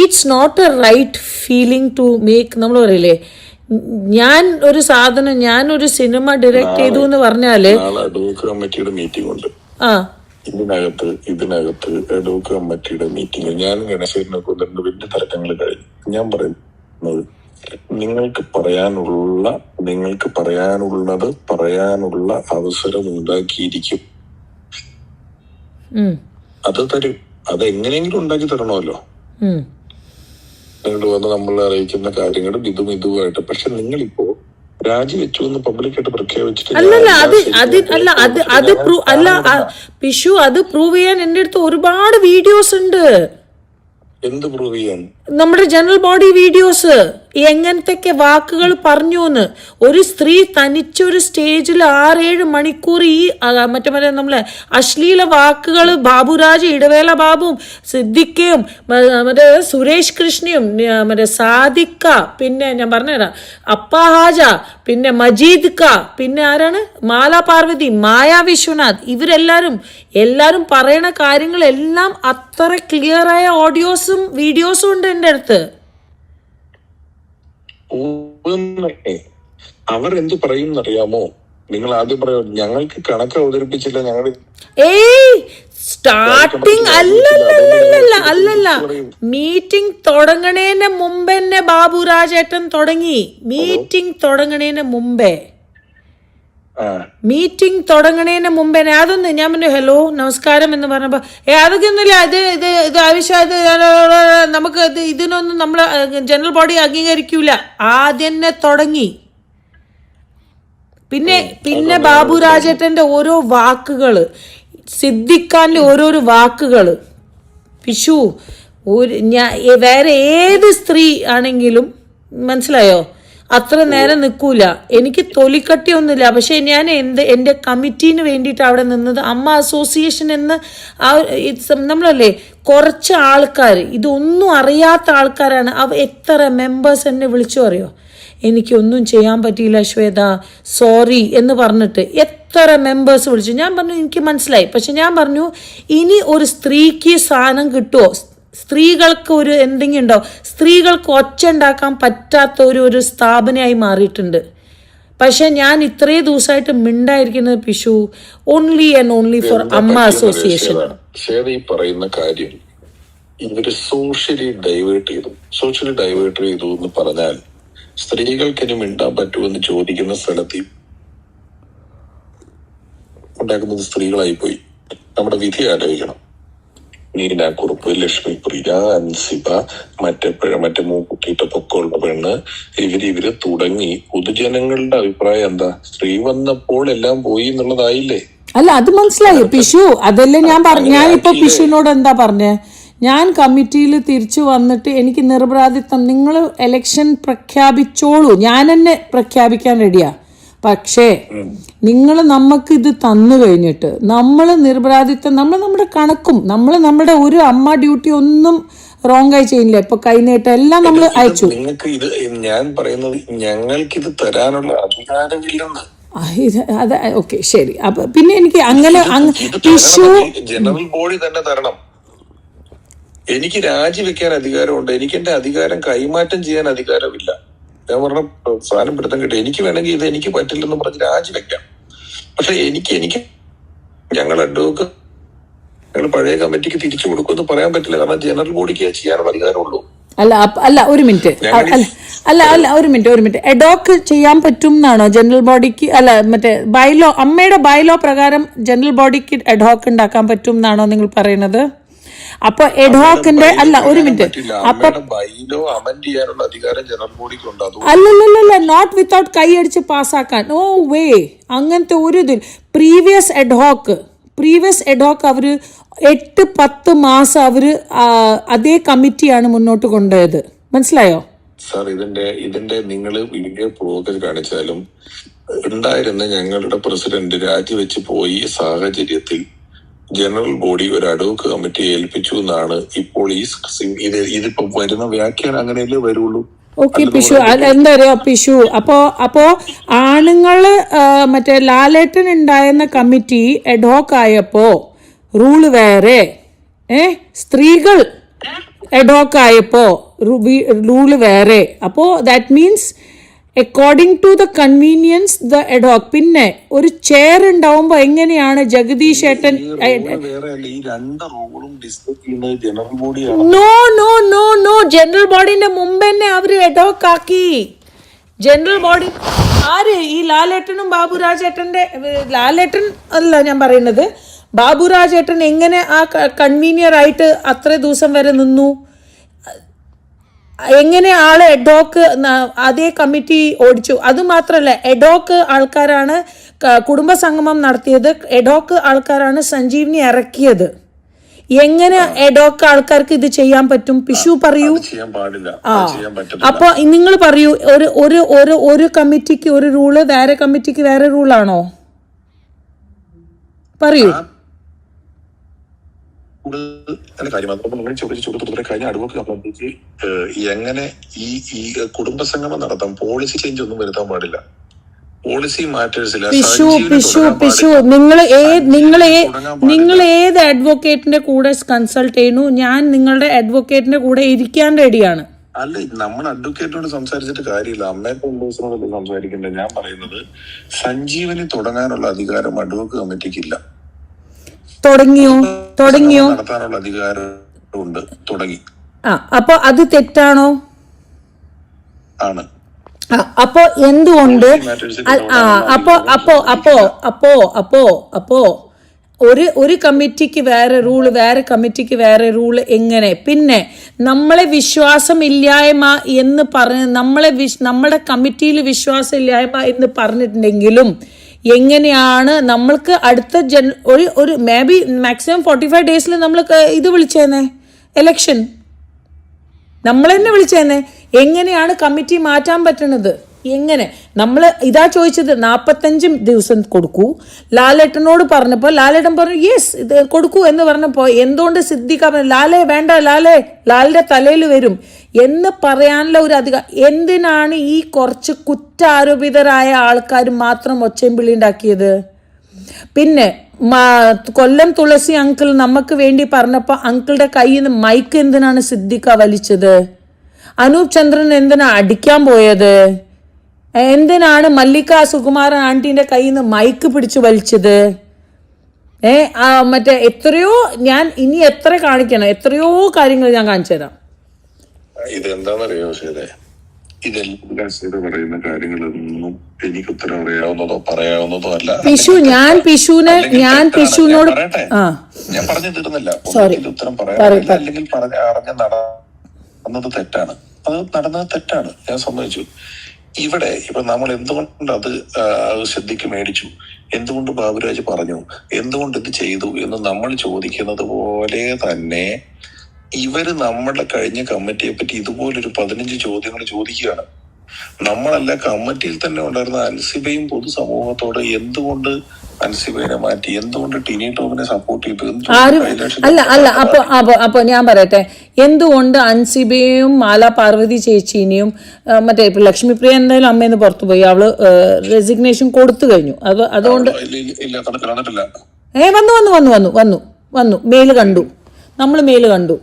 It's not a right feeling to make. നമ്മൾ പറയില്ലേ, ഞാൻ ഒരു സാധനം, ഞാനൊരു സിനിമ ഡയറക്റ്റ് ചെയ്തു എന്ന് പറഞ്ഞാല് കമ്മിറ്റിയുടെ മീറ്റിംഗ് ഉണ്ട്. ആ ഇതിനകത്ത് എഡോക്ക് കമ്മിറ്റിയുടെ മീറ്റിംഗ് ഞാൻ ഗണേശനൊക്കെ രണ്ട് വലിയ തർക്കങ്ങൾ കഴിഞ്ഞു. ഞാൻ പറയുന്നത് നിങ്ങൾക്ക് പറയാനുള്ളത് പറയാനുള്ള അവസരം ഉണ്ടാക്കിയിരിക്കും. അത് തരും. അത് എങ്ങനെയെങ്കിലും ഉണ്ടാക്കി തരണമല്ലോ. നിങ്ങൾ വന്ന് നമ്മളെ അറിയിക്കുന്ന കാര്യങ്ങളും ഇതുമായിട്ട്. പക്ഷെ നിങ്ങളിപ്പോ രാജിവെച്ചു എന്ന് പബ്ലിക്കായിട്ട് പ്രഖ്യാപിച്ചിട്ട് പിഷു, അത് പ്രൂവ് ചെയ്യാൻ എന്റെ അടുത്ത് ഒരുപാട് വീഡിയോസ് ഉണ്ട്. എന്ത് പ്രൂവ് ചെയ്യാൻ? നമ്മുടെ ജനറൽ ബോഡി വീഡിയോസ്, എങ്ങനത്തെ വാക്കുകൾ പറഞ്ഞു എന്ന്. ഒരു സ്ത്രീ തനിച്ചൊരു സ്റ്റേജിൽ 6-7 മണിക്കൂർ ഈ മറ്റേ നമ്മളെ അശ്ലീല വാക്കുകൾ ബാബുരാജ്, ഇടവേള ബാബുവും സിദ്ദിഖയും മറ്റേ സുരേഷ് കൃഷ്ണയും മറ്റേ സാദിഖ, പിന്നെ ഞാൻ പറഞ്ഞുതരാം അപ്പ ഹാജ, പിന്നെ മജീദ് ക, പിന്നെ ആരാണ് മാല പാർവതി, മായ വിശ്വനാഥ്, എല്ലാരും പറയണ കാര്യങ്ങളെല്ലാം അത്ര ക്ലിയറായ ഓഡിയോസും വീഡിയോസും ഉണ്ട് എൻ്റെ അടുത്ത്. അവർ എന്ത് പറയും എന്നറിയാമോ? നിങ്ങൾ ആദ്യം പറയോ ഞങ്ങൾക്ക് കണക്ക് അവതരിപ്പിച്ചില്ല, ഞങ്ങൾ സ്റ്റാർട്ടിങ് അല്ലല്ല മീറ്റിംഗ് തുടങ്ങണേന് മുമ്പ് തന്നെ ബാബുരാജേട്ടൻ തുടങ്ങി. മീറ്റിംഗ് തുടങ്ങണേന് മുമ്പേ അതൊന്ന് ഞാൻ പറഞ്ഞു ഹലോ നമസ്കാരം എന്ന് പറഞ്ഞപ്പോ അതൊക്കെ ഒന്നുമില്ല, ഇത് ആവശ്യം, നമുക്ക് ഇതിനൊന്നും നമ്മള് ജനറൽ ബോഡി അംഗീകരിക്കൂല. ആദ്യം തന്നെ തുടങ്ങി. പിന്നെ ബാബുരാജേട്ടന്റെ ഓരോ വാക്കുകള്, സിദ്ദിഖാന്റെ ഓരോരോ വാക്കുകള്, പിഷു വേറെ ഏത് സ്ത്രീ ആണെങ്കിലും മനസ്സിലായോ, അത്ര നേരം നിൽക്കൂല. എനിക്ക് തൊലിക്കട്ടിയൊന്നുമില്ല. പക്ഷെ ഞാൻ എൻ്റെ കമ്മിറ്റീന് വേണ്ടിയിട്ട് അവിടെ നിന്നത് അമ്മ അസോസിയേഷൻ എന്ന് നമ്മളല്ലേ കുറച്ച് ആൾക്കാർ, ഇതൊന്നും അറിയാത്ത ആൾക്കാരാണ്. എത്ര മെമ്പേഴ്സ് എന്നെ വിളിച്ചു അറിയോ, എനിക്കൊന്നും ചെയ്യാൻ പറ്റിയില്ല ശ്വേത, സോറി എന്ന് പറഞ്ഞിട്ട് എത്ര മെമ്പേഴ്സ് വിളിച്ചു. ഞാൻ പറഞ്ഞു എനിക്ക് മനസ്സിലായി. പക്ഷെ ഞാൻ പറഞ്ഞു ഇനി ഒരു സ്ത്രീക്ക് സ്ഥാനം കിട്ടുമോ, സ്ത്രീകൾക്ക് ഒരു എന്തെങ്കിലും ഉണ്ടോ, സ്ത്രീകൾക്ക് ഒച്ച ഉണ്ടാക്കാൻ പറ്റാത്ത ഒരു സ്ഥാപനമായി മാറിയിട്ടുണ്ട്. പക്ഷെ ഞാൻ ഇത്രയും ദിവസമായിട്ട് മിണ്ടായിരിക്കുന്നത് പിഷു ഓൺലി ആൻഡ് ഓൺലി ഫോർ അമ്മ അസോസിയേഷൻ. ഈ പറയുന്ന കാര്യം ഇവര് സോഷ്യലി ഡൈവേർട്ട് ചെയ്തു എന്ന് പറഞ്ഞാൽ സ്ത്രീകൾക്ക് ഇനി മിണ്ടാൻ പറ്റുമെന്ന് ചോദിക്കുന്ന സ്ഥലത്ത് ഉണ്ടാക്കുന്നത് സ്ത്രീകളായി പോയി. നമ്മുടെ വിധി ആലോചിക്കണം. നീന കുറുപ്പ്, ലക്ഷ്മി പ്രിയ, അൻസിബ, മറ്റേ മൂക്കുട്ടിയിട്ട് പൊക്കമുള്ള പെണ്ണ്, ഇവര് തുടങ്ങി. പൊതുജനങ്ങളുടെ അഭിപ്രായം എന്താ? സ്ത്രീ വന്നപ്പോൾ എല്ലാം പോയി എന്നുള്ളതായില്ലേ? അല്ല അത് മനസ്സിലായി പിഷു. അതല്ലേ ഞാനിപ്പോ പിഷുവിനോട് എന്താ പറഞ്ഞേ, ഞാൻ കമ്മിറ്റിയിൽ തിരിച്ചു വന്നിട്ട് എനിക്ക് നിർബാധിത്വം, നിങ്ങൾ എലക്ഷൻ പ്രഖ്യാപിച്ചോളൂ, ഞാൻ തന്നെ പ്രഖ്യാപിക്കാൻ റെഡിയാ. പക്ഷേ നിങ്ങൾ നമുക്ക് ഇത് തന്നു കഴിഞ്ഞിട്ട് നമ്മൾ നിർബാധിത്വം, നമ്മുടെ കണക്കും നമ്മുടെ ഒരു അമ്മ ഡ്യൂട്ടി ഒന്നും റോങ് ആയി ചെയ്യില്ല. ഇപ്പൊ കൈനീട്ടം എല്ലാം നമ്മൾ അയച്ചു. നിങ്ങൾക്ക് ഇത് ഞാൻ പറയുന്നത് ഞങ്ങൾക്കിത് തരാനുള്ള അധികാരമില്ലെന്ന്. അത് ഓക്കെ ശരി. അപ്പൊ പിന്നെ എനിക്ക് അങ്ങനെ ജനറൽ ബോഡി തന്നെ തരണം. എനിക്ക് രാജിവെക്കാൻ അധികാരമുണ്ട്. എനിക്ക് എന്റെ അധികാരം കൈമാറ്റം ചെയ്യാൻ അധികാരമില്ല. ഞാൻ പറഞ്ഞ സാധനം പിടുത്തം കിട്ടും. എനിക്ക് വേണമെങ്കിൽ ഇത് എനിക്ക് പറ്റില്ലെന്ന് പറഞ്ഞ് രാജിവെക്കാം. പക്ഷെ എനിക്ക് ഞങ്ങൾ പഴയ കമ്മിറ്റിക്ക് തിരിച്ചു കൊടുക്കുമെന്ന് പറയാൻ പറ്റില്ല. കാരണം ജനറൽ ബോഡിക്ക് ചെയ്യാനുള്ള അധികാരമുള്ളൂ. അല്ല ഒരു മിനിറ്റ് എഡോക്ക് ചെയ്യാൻ പറ്റും എന്നാണോ ജനറൽ ബോഡിക്ക്? അല്ല മറ്റേ ബൈലോ, അമ്മയുടെ ബൈലോ പ്രകാരം ജനറൽ ബോഡിക്ക് എഡോക്ക് ഉണ്ടാക്കാൻ പറ്റും എന്നാണോ നിങ്ങൾ പറയുന്നത്? അപ്പൊ എഡ്ഹോക്കിന്റെ ഒരു മിനിറ്റ്, അപ്പൊ അല്ലല്ല നോട്ട് വിത്തൗട്ട് കൈ അടിച്ച് പാസ്സാക്കാൻ. ഓ വേ, അങ്ങനത്തെ ഒരു ഇതിൽ പ്രീവിയസ് എഡ്ഹോക്ക് അവര് 8-10 മാസം അവര് അതേ കമ്മിറ്റിയാണ് മുന്നോട്ട് കൊണ്ടുപോയത്. മനസ്സിലായോ സാർ? ഇതിന്റെ നിങ്ങൾ വീഡിയോ പ്രോഗ്രാം കാണിച്ചാലും ഉണ്ടായിരുന്ന ഞങ്ങളുടെ പ്രസിഡന്റ് രാജിവെച്ച് പോയി സാഹചര്യത്തിൽ ജനറൽ ബോഡി ഒരു അഡ്വോക്ക് കമ്മിറ്റി ഏൽപ്പിച്ചു എന്നാണ് ഇപ്പോൾ ഇതിപ്പോ വരുന്ന വ്യാഖ്യാനം. അങ്ങനെയല്ലേ വരുള്ളൂ. ഓക്കെ പിഷു, എന്താ പറയാ പിഷു, അപ്പോ ആണുങ്ങള് മറ്റേ ലാലേട്ടൻ ഉണ്ടായിരുന്ന കമ്മിറ്റി എഡ്ഹോക്ക് ആയപ്പോ റൂള് വേറെ, സ്ത്രീകൾ എഡോക്ക് ആയപ്പോ റൂള് വേറെ. അപ്പോ that means according to the convenience the ad hoc. പിന്നെ ഒരു ചെയർ ഉണ്ടാവുമ്പോ എങ്ങനെയാണ് ജഗദീഷ് ഏട്ടൻ no no no no general ബോഡിന്റെ മുമ്പ് തന്നെ അവര് എഡോക്ക് ആക്കി. ജനറൽ ബോഡി ആര്? ഈ ലാലേട്ടനും ബാബുരാജേട്ടന്റെ, ലാലേട്ടൻ അല്ല ഞാൻ പറയുന്നത്, ബാബുരാജേട്ടൻ എങ്ങനെ ആ കൺവീനിയർ ആയിട്ട് അത്ര ദിവസം വരെ നിന്നു? എങ്ങനെ ആള് എഡോക്ക് അതേ കമ്മിറ്റി ഓടിച്ചു? അതുമാത്രല്ല, എഡോക്ക് ആൾക്കാരാണ് കുടുംബസംഗമം നടത്തിയത്, എഡോക്ക് ആൾക്കാരാണ് സഞ്ജീവനി ഇറക്കിയത്. എങ്ങനെ എഡോക്ക് ആൾക്കാർക്ക് ഇത് ചെയ്യാൻ പറ്റും? പിഷു പറയൂ. അപ്പൊ നിങ്ങൾ പറയൂ, ഒരു കമ്മിറ്റിക്ക് ഒരു റൂള്, വേറെ കമ്മിറ്റിക്ക് വേറെ റൂളാണോ? പറയൂ. എങ്ങനെ ഈ കുടുംബസംഗമം നടത്താം? പോളിസി ചേഞ്ച് ഒന്നും വരുത്താൻ പാടില്ല. പോളിസി മാറ്റേഴ്സില്ല. പിഷു നിങ്ങൾ ഏത് അഡ്വക്കേറ്റിന്റെ കൂടെ കൺസൾട്ട് ചെയ്യുന്നു? ഞാൻ നിങ്ങളുടെ അഡ്വക്കേറ്റിന്റെ കൂടെ ഇരിക്കാൻ റെഡിയാണ്. അല്ല, നമ്മൾ അഡ്വക്കേറ്റിനോട് സംസാരിച്ചിട്ട് കാര്യമില്ല, അമ്മയുടെ ഉദ്യോഗസ്ഥനോട് സംസാരിക്കണ്ടേ. ഞാൻ പറയുന്നത് സഞ്ജീവനി തുടങ്ങാനുള്ള അധികാരം അഡ്വക്കേറ്റ് കമ്മിറ്റിക്ക് ഇല്ല. തുടങ്ങിയോ നടത്താനുള്ള അധികാരമുണ്ട്. തുടങ്ങി. അപ്പൊ അത് തെറ്റാണോ? ആണ്. അപ്പോ എന്തുകൊണ്ട്? അപ്പോ ഒരു കമ്മിറ്റിക്ക് വേറെ റൂള്, വേറെ കമ്മിറ്റിക്ക് വേറെ റൂള് എങ്ങനെ? പിന്നെ നമ്മളെ വിശ്വാസമില്ലായ്മ എന്ന് പറഞ്ഞ് നമ്മുടെ കമ്മിറ്റിയിൽ വിശ്വാസമില്ലായ്മ എന്ന് പറഞ്ഞിട്ടുണ്ടെങ്കിലും എങ്ങനെയാണ് നമ്മൾക്ക് അടുത്ത ഒരു മേ ബി മാക്സിമം 45 ഡേയ്സിൽ നമ്മൾ ഇത് വിളിച്ചേന്നേ, എലക്ഷൻ നമ്മൾ തന്നെ വിളിച്ചേന്നേ. എങ്ങനെയാണ് കമ്മിറ്റി മാറ്റാൻ പറ്റണത്? എങ്ങനെ? നമ്മൾ ഇതാ ചോദിച്ചത്, 45 ദിവസം കൊടുക്കൂ. ലാലേട്ടനോട് പറഞ്ഞപ്പോൾ ലാലേട്ടൻ പറഞ്ഞു യെസ് ഇത് കൊടുക്കൂ എന്ന് പറഞ്ഞപ്പോൾ എന്തുകൊണ്ട് സിദ്ദിഖ ലാലേ വേണ്ട, ലാലിന്റെ തലയിൽ വരും എന്ന് പറയാനുള്ള ഒരു അധികാരം എന്തിനാണ്? ഈ കുറച്ച് കുറ്റാരോപിതരായ ആൾക്കാർ മാത്രം ഒച്ചമ്പിളി ഉണ്ടാക്കിയത്. പിന്നെ കൊല്ലം തുളസി അങ്കിൾ നമുക്ക് വേണ്ടി പറഞ്ഞപ്പോൾ അങ്കിളുടെ കയ്യിൽ നിന്ന് മൈക്ക് എന്തിനാണ് സിദ്ദിഖ വലിച്ചത്? അനൂപ് ചന്ദ്രൻ എന്തിനാ അടിക്കാൻ പോയത്? എന്തിനാണ് മല്ലിക സുകുമാരൻ ആന്റീന്റെ കയ്യിൽ നിന്ന് മൈക്ക് പിടിച്ചു വലിച്ചത്? മറ്റേ എത്രയോ, ഞാൻ ഇനി എത്ര കാണിക്കണം, എത്രയോ കാര്യങ്ങൾ ഞാൻ കാണിച്ചു തരാം. ഇതെന്താണെന്നറിയോ ശരി, ഇതെല്ലാം ശരി പറയുന്ന കാര്യങ്ങളൊന്നും എനിക്ക് ഉത്തരം അറിയാവുന്നതോ പറയാവുന്നതോ അല്ല. ഞാൻ പിഷുവിനോട് ഞാൻ പറഞ്ഞു തീർന്നില്ല. ഉത്തരം പറയാറില്ല, അല്ലെങ്കിൽ അറിഞ്ഞ നടന്നത് തെറ്റാണ്. അത് നടന്നത് തെറ്റാണ്, ഞാൻ സമ്മതിച്ചു. ഇപ്പൊ നമ്മൾ എന്തുകൊണ്ട് അത് ശ്രദ്ധിക്ക് മേടിച്ചു, എന്തുകൊണ്ട് ബാബുരാജ് പറഞ്ഞു, എന്തുകൊണ്ട് ഇത് ചെയ്തു എന്ന് നമ്മൾ ചോദിക്കുന്നത് പോലെ തന്നെ ഇവര് നമ്മുടെ കഴിഞ്ഞ കമ്മിറ്റിയെ പറ്റി ഇതുപോലൊരു 15 ചോദ്യങ്ങൾ ചോദിക്കുകയാണ്. നമ്മളല്ല, കമ്മിറ്റിയിൽ തന്നെ ഉണ്ടായിരുന്ന അൻസിബയും പൊതുസമൂഹത്തോട് എന്തുകൊണ്ട് അൻസിബയെ മാറ്റി, എന്തുകൊണ്ട് ടിനി ടോമിനെ സപ്പോർട്ട് ചെയ്തു? അപ്പൊ ഞാൻ പറയട്ടെ, എന്തുകൊണ്ട് അൻസിബയും മാല പാർവതി ചേച്ചീനെയും മറ്റേ ഇപ്പൊ ലക്ഷ്മിപ്രിയ എന്തായാലും അമ്മേന്ന് പുറത്തുപോയി, അവള് റെസിഗ്നേഷൻ കൊടുത്തു കഴിഞ്ഞു. അതുകൊണ്ട് വന്നു മെയിൽ കണ്ടു, നമ്മൾ മെയിൽ കണ്ടു.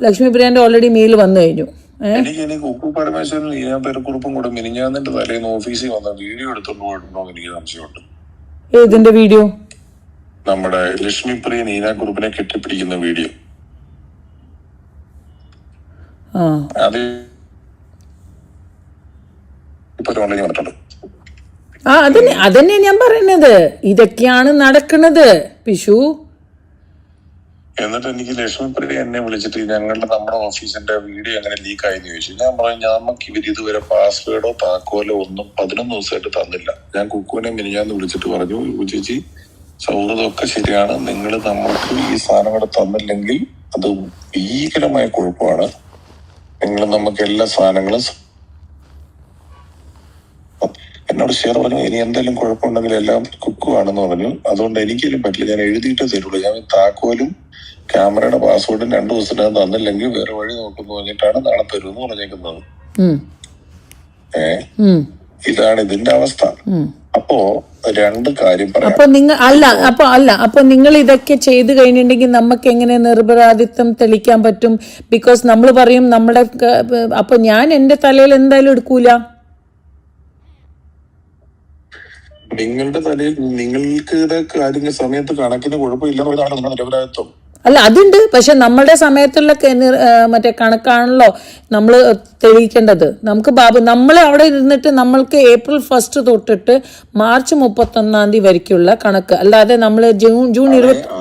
ലക്ഷ്മിപ്രിയന്റെ ഓൾറെഡി മെയിൽ വന്നു കഴിഞ്ഞു. എനിക്ക് ഉപ്പു പരമേശ്വരൻ ഈനാപ്പേരക്കുറിപ്പും കൂടെ മിനിഞ്ഞാന്നിന്റെ തലേന്ന് ഓഫീസിൽ വന്ന വീഡിയോ എടുത്തോണ്ട് പോയിട്ടുണ്ടോ എന്ന് എനിക്ക് സംശയമുണ്ട്. ഏതിന്റെ വീഡിയോ? നമ്മുടെ ലക്ഷ്മിപ്രിയ നീന ഗ്രൂപ്പിനെ കെട്ടിപ്പിടിക്കുന്ന വീഡിയോ. അത് ഇപ്പൊ ഓൺലൈനിൽ വന്നിട്ടുണ്ട്. അതന്നെ ഞാൻ പറയുന്നത്, ഇതൊക്കെയാണ് നടക്കുന്നത് പിഷു. എന്നിട്ട് എനിക്ക് ലക്ഷ്മിപ്രിയ എന്നെ വിളിച്ചിട്ട് നമ്മുടെ ഓഫീസിന്റെ വീഡിയോ എങ്ങനെ ലീക്ക് ആയെന്ന് ചോദിച്ചു. ഞാൻ പറഞ്ഞു നമുക്ക് ഇവർ ഇതുവരെ പാസ്വേഡോ താക്കോലോ ഒന്നും 11 ദിവസമായിട്ട് തന്നില്ല. ഞാൻ കുക്കുവിനെ മിനിഞ്ഞാന്ന് വിളിച്ചിട്ട് പറഞ്ഞു, ചേച്ചി സൗഹൃദമൊക്കെ ശരിയാണ്, നിങ്ങൾ നമ്മൾക്ക് ഈ സാധനങ്ങൾ തന്നില്ലെങ്കിൽ അത് ഭീകരമായ കുഴപ്പമാണ്. നിങ്ങൾ നമുക്ക് എല്ലാ സാധനങ്ങളും എന്നോട് ഷെയർ പറഞ്ഞു. ഇനി എന്തെങ്കിലും കുഴപ്പമുണ്ടെങ്കിൽ എല്ലാം കുക്കുവാണെന്ന് പറഞ്ഞു. അതുകൊണ്ട് എനിക്കൊന്നും പറ്റില്ല, ഞാൻ എഴുതിയിട്ടേ തരുള്ളൂ. ഞാൻ താക്കോലും ക്യാമറയുടെ പാസ്വേഡും 2 ദിവസത്തിനകം തന്നില്ലെങ്കിൽ വേറെ വഴി നോക്കുന്നു പറഞ്ഞിട്ടാണ് നാളെ തരുമെന്ന് പറഞ്ഞേക്കുന്നത്. ഇതാണ് ഇതിന്റെ അവസ്ഥ. അപ്പോ രണ്ട് കാര്യം പറയാം. അപ്പൊ നിങ്ങൾ ഇതൊക്കെ ചെയ്തു കഴിഞ്ഞിട്ടുണ്ടെങ്കിൽ നമുക്ക് എങ്ങനെ നിരപരാധിത്വം തെളിയിക്കാൻ പറ്റും? ബിക്കോസ് നമ്മൾ പറയും നമ്മുടെ അപ്പൊ ഞാൻ എന്റെ തലയിൽ എന്തായാലും എടുക്കൂല. നിങ്ങളുടെ തലയിൽ നിങ്ങൾക്ക് കാര്യങ്ങൾ സമയത്ത് കണക്കിന് കുഴപ്പമില്ലെന്നുള്ളതാണ് നിങ്ങളുടെ നിരപരാധിത്വം. അല്ല, അതുണ്ട്. പക്ഷെ നമ്മുടെ സമയത്തുള്ള മറ്റേ കണക്കാണല്ലോ നമ്മൾ തെളിയിക്കേണ്ടത്. നമുക്ക് നമ്മൾ അവിടെ ഇരുന്നിട്ട് നമ്മൾക്ക് April 1 തൊട്ടിട്ട് March 31 വരയ്ക്കുള്ള കണക്ക്, അല്ലാതെ നമ്മൾ ജൂൺ 20 ആ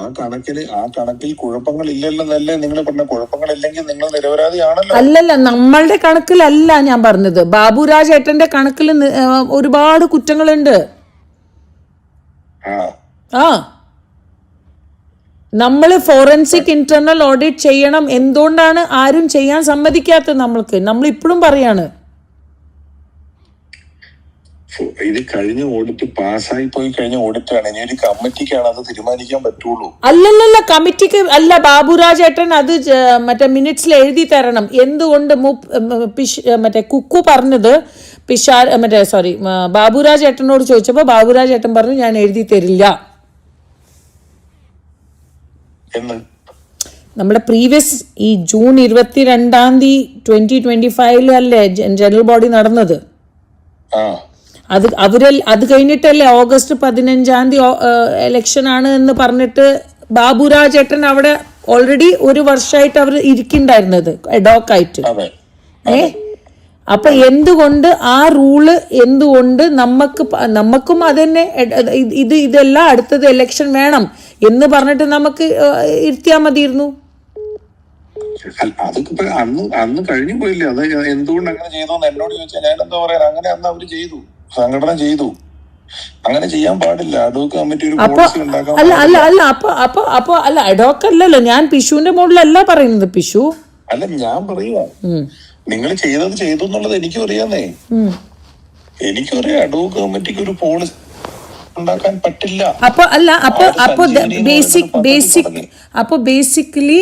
കണക്കിൽ കുഴപ്പങ്ങൾ ഇല്ലെന്നല്ലേ നിങ്ങൾ പറഞ്ഞ? കുഴപ്പങ്ങളില്ലെങ്കിൽ നിങ്ങൾ നിരപരാധിയാണല്ലോ. അല്ലല്ല, നമ്മളുടെ കണക്കിലല്ല ഞാൻ പറഞ്ഞത്. ബാബുരാജ് ഏട്ടന്റെ കണക്കിൽ ഒരുപാട് കുറ്റങ്ങളുണ്ട്. ആ, നമ്മൾ ഫോറൻസിക് ഇന്റർണൽ ഓഡിറ്റ് ചെയ്യണം. എന്തുകൊണ്ടാണ് ആരും ചെയ്യാൻ സമ്മതിക്കാത്തത്? നമ്മൾ ഇപ്പോഴും പറയാണ് ഇത് കഴിഞ്ഞ ഓഡിറ്റ് പാസ്സായി പോയി കഴിഞ്ഞ ഓഡിറ്റാണ്. ഇനി ഒരു കമ്മിറ്റിക്കാണ് അത് തീരുമാനിക്കാൻ പറ്റുള്ളൂ. അല്ലല്ല, കമ്മിറ്റിക്ക് അല്ല. ബാബുരാജ് ഏട്ടൻ അത് മറ്റേ മിനിറ്റ്സിൽ എഴുതി തരണം. എന്തുകൊണ്ട് മറ്റേ കുക്കു പറഞ്ഞത് ബാബുരാജ് ഏട്ടനോട് ചോദിച്ചപ്പോ ബാബുരാജ് ഏട്ടൻ പറഞ്ഞു ഞാൻ എഴുതി തരില്ല. നമ്മുടെ പ്രീവിയസ് ഈ ജൂൺ 22 2025 അല്ലേ ജനറൽ ബോഡി നടന്നത്? അത് കഴിഞ്ഞിട്ടല്ലേ August 15 ഇലക്ഷൻ ആണ് എന്ന് പറഞ്ഞിട്ട് ബാബുരാജ് ഏട്ടൻ അവിടെ ഓൾറെഡി ഒരു വർഷമായിട്ട് അവർ ഇരിക്കുന്നുണ്ടായിരുന്നത് എഡോക്കായിട്ട്. അപ്പൊ എന്തുകൊണ്ട് ആ റൂള് എന്തുകൊണ്ട് നമുക്കും അതന്നെ ഇതെല്ലാം അടുത്തത് ഇലക്ഷൻ വേണം എന്ന് പറഞ്ഞിട്ട് നമുക്ക് ഇരുത്തിയാൽ മതിയിരുന്നു. അതൊക്കെ അന്ന് കഴിഞ്ഞു പോയില്ലേ? അത് എന്തുകൊണ്ട് അങ്ങനെ ചെയ്തോന്ന് എന്നോട് ചോദിച്ചാൽ ഞാൻ എന്താ പറയാ? അങ്ങനെ അന്ന് അവര് ചെയ്തു, സംഘടന ചെയ്തു. അങ്ങനെ ചെയ്യാൻ പാടില്ല. അഡോക്ക് കമ്മിറ്റി ഒരു പോളിസി ഉണ്ടാക്കാൻ അല്ല അഡോക്ക് അല്ലല്ലോ. ഞാൻ പിഷുവിന്റെ മോഡിലല്ല പറയുന്നത്. പിഷു അല്ല, ഞാൻ പറയുക നിങ്ങൾ ചെയ്തു എന്നുള്ളത് എനിക്കും അറിയാന്നേ. എനിക്കും അറിയാം അഡോക്ക് കമ്മിറ്റിക്ക് ഒരു പോളിസി ഉണ്ടാക്കാൻ പറ്റില്ല. ബേസിക്കലി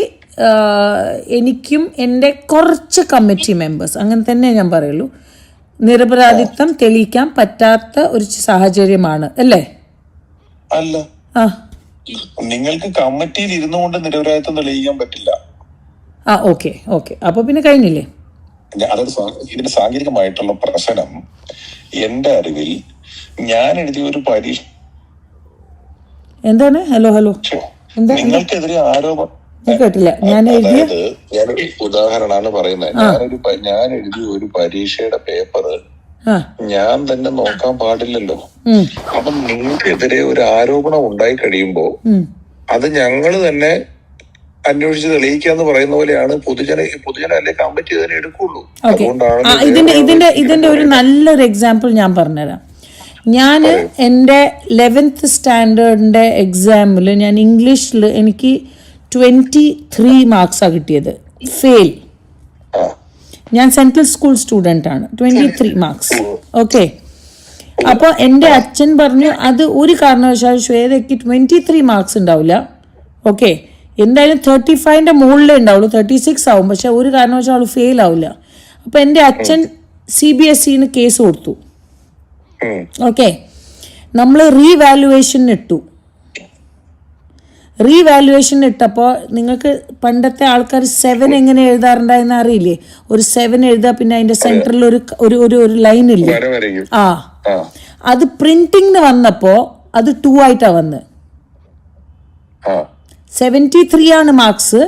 എനിക്കും എൻ്റെ കുറച്ച് കമ്മിറ്റി മെമ്പേഴ്സ് അങ്ങനെ തന്നെ ഞാൻ പറയുള്ളൂ, നിരപരാധിത്വം തെളിയിക്കാൻ പറ്റാത്ത ഒരു സാഹചര്യമാണ് അല്ലേ? അല്ല, നിങ്ങൾക്ക് കമ്മിറ്റിയിൽ ഇരുന്നുകൊണ്ട് നിരപരാധിത്വം തെളിയിക്കാൻ പറ്റില്ല. ഓക്കെ അപ്പൊ പിന്നെ കഴിഞ്ഞില്ലേ? അതായത് ഇതിന്റെ സാങ്കേതികമായിട്ടുള്ള പ്രശ്നം എന്റെ അറിവിൽ ഞാൻ എഴുതിയ ഒരു പരീക്ഷ എന്താണ്? ഹലോ നിങ്ങൾക്കെതിരെ ആരോപണം കേട്ടില്ല. അതായത് ഞാനൊരു ഉദാഹരണമാണ് പറയുന്നത്. ഞാൻ എഴുതിയ ഒരു പരീക്ഷയുടെ പേപ്പർ ഞാൻ തന്നെ നോക്കാൻ പാടില്ലല്ലോ. അപ്പൊ നിങ്ങൾക്കെതിരെ ഒരു ആരോപണം ഉണ്ടായി കഴിയുമ്പോ അത് ഞങ്ങള് തന്നെ അന്വേഷിച്ച് തെളിയിക്കാന്ന് പറയുന്ന പോലെയാണ് പൊതുജന അല്ലെ കമ്മിറ്റി തന്നെ എടുക്കുള്ളൂ. അതുകൊണ്ടാണ് ഇതിന്റെ ഒരു നല്ലൊരു എക്സാമ്പിൾ ഞാൻ പറഞ്ഞുതരാം. ഞാൻ എൻ്റെ 11th സ്റ്റാൻഡേർഡിന്റെ എക്സാമിൽ ഞാൻ ഇംഗ്ലീഷിൽ എനിക്ക് 23 മാർക്സാണ് കിട്ടിയത്, ഫെയിൽ. ഞാൻ സെൻട്രൽ സ്കൂൾ സ്റ്റുഡൻ്റ് ആണ്. 23 മാർക്സ്. ഓക്കെ. അപ്പോൾ എൻ്റെ അച്ഛൻ പറഞ്ഞു അത് ഒരു കാരണവശാലും ശ്വേതയ്ക്ക് 23 മാർക്സ് ഉണ്ടാവില്ല. ഓക്കെ, എന്തായാലും 35ന്റെ മുകളിലേ ഉണ്ടാവുള്ളൂ, 36 ആവും. പക്ഷെ ഒരു കാരണവശാലും ഫെയിൽ ആവില്ല. അപ്പോൾ എൻ്റെ അച്ഛൻ CBSE കേസ് കൊടുത്തു. ഓക്കെ, നമ്മൾ റീവാലുവേഷൻ ഇട്ടപ്പോൾ നിങ്ങൾക്ക് പണ്ടത്തെ ആൾക്കാർ 7 എങ്ങനെ എഴുതാറുണ്ടായെന്ന് അറിയില്ലേ? ഒരു 7 എഴുതാ, പിന്നെ അതിന്റെ സെന്ററിൽ ഒരു ലൈൻ ഇല്ലേ? അത് പ്രിന്റിംഗിന് വന്നപ്പോ അത് 2 ആയിട്ടാ വന്ന്. 73 ആണ് മാർക്സ്.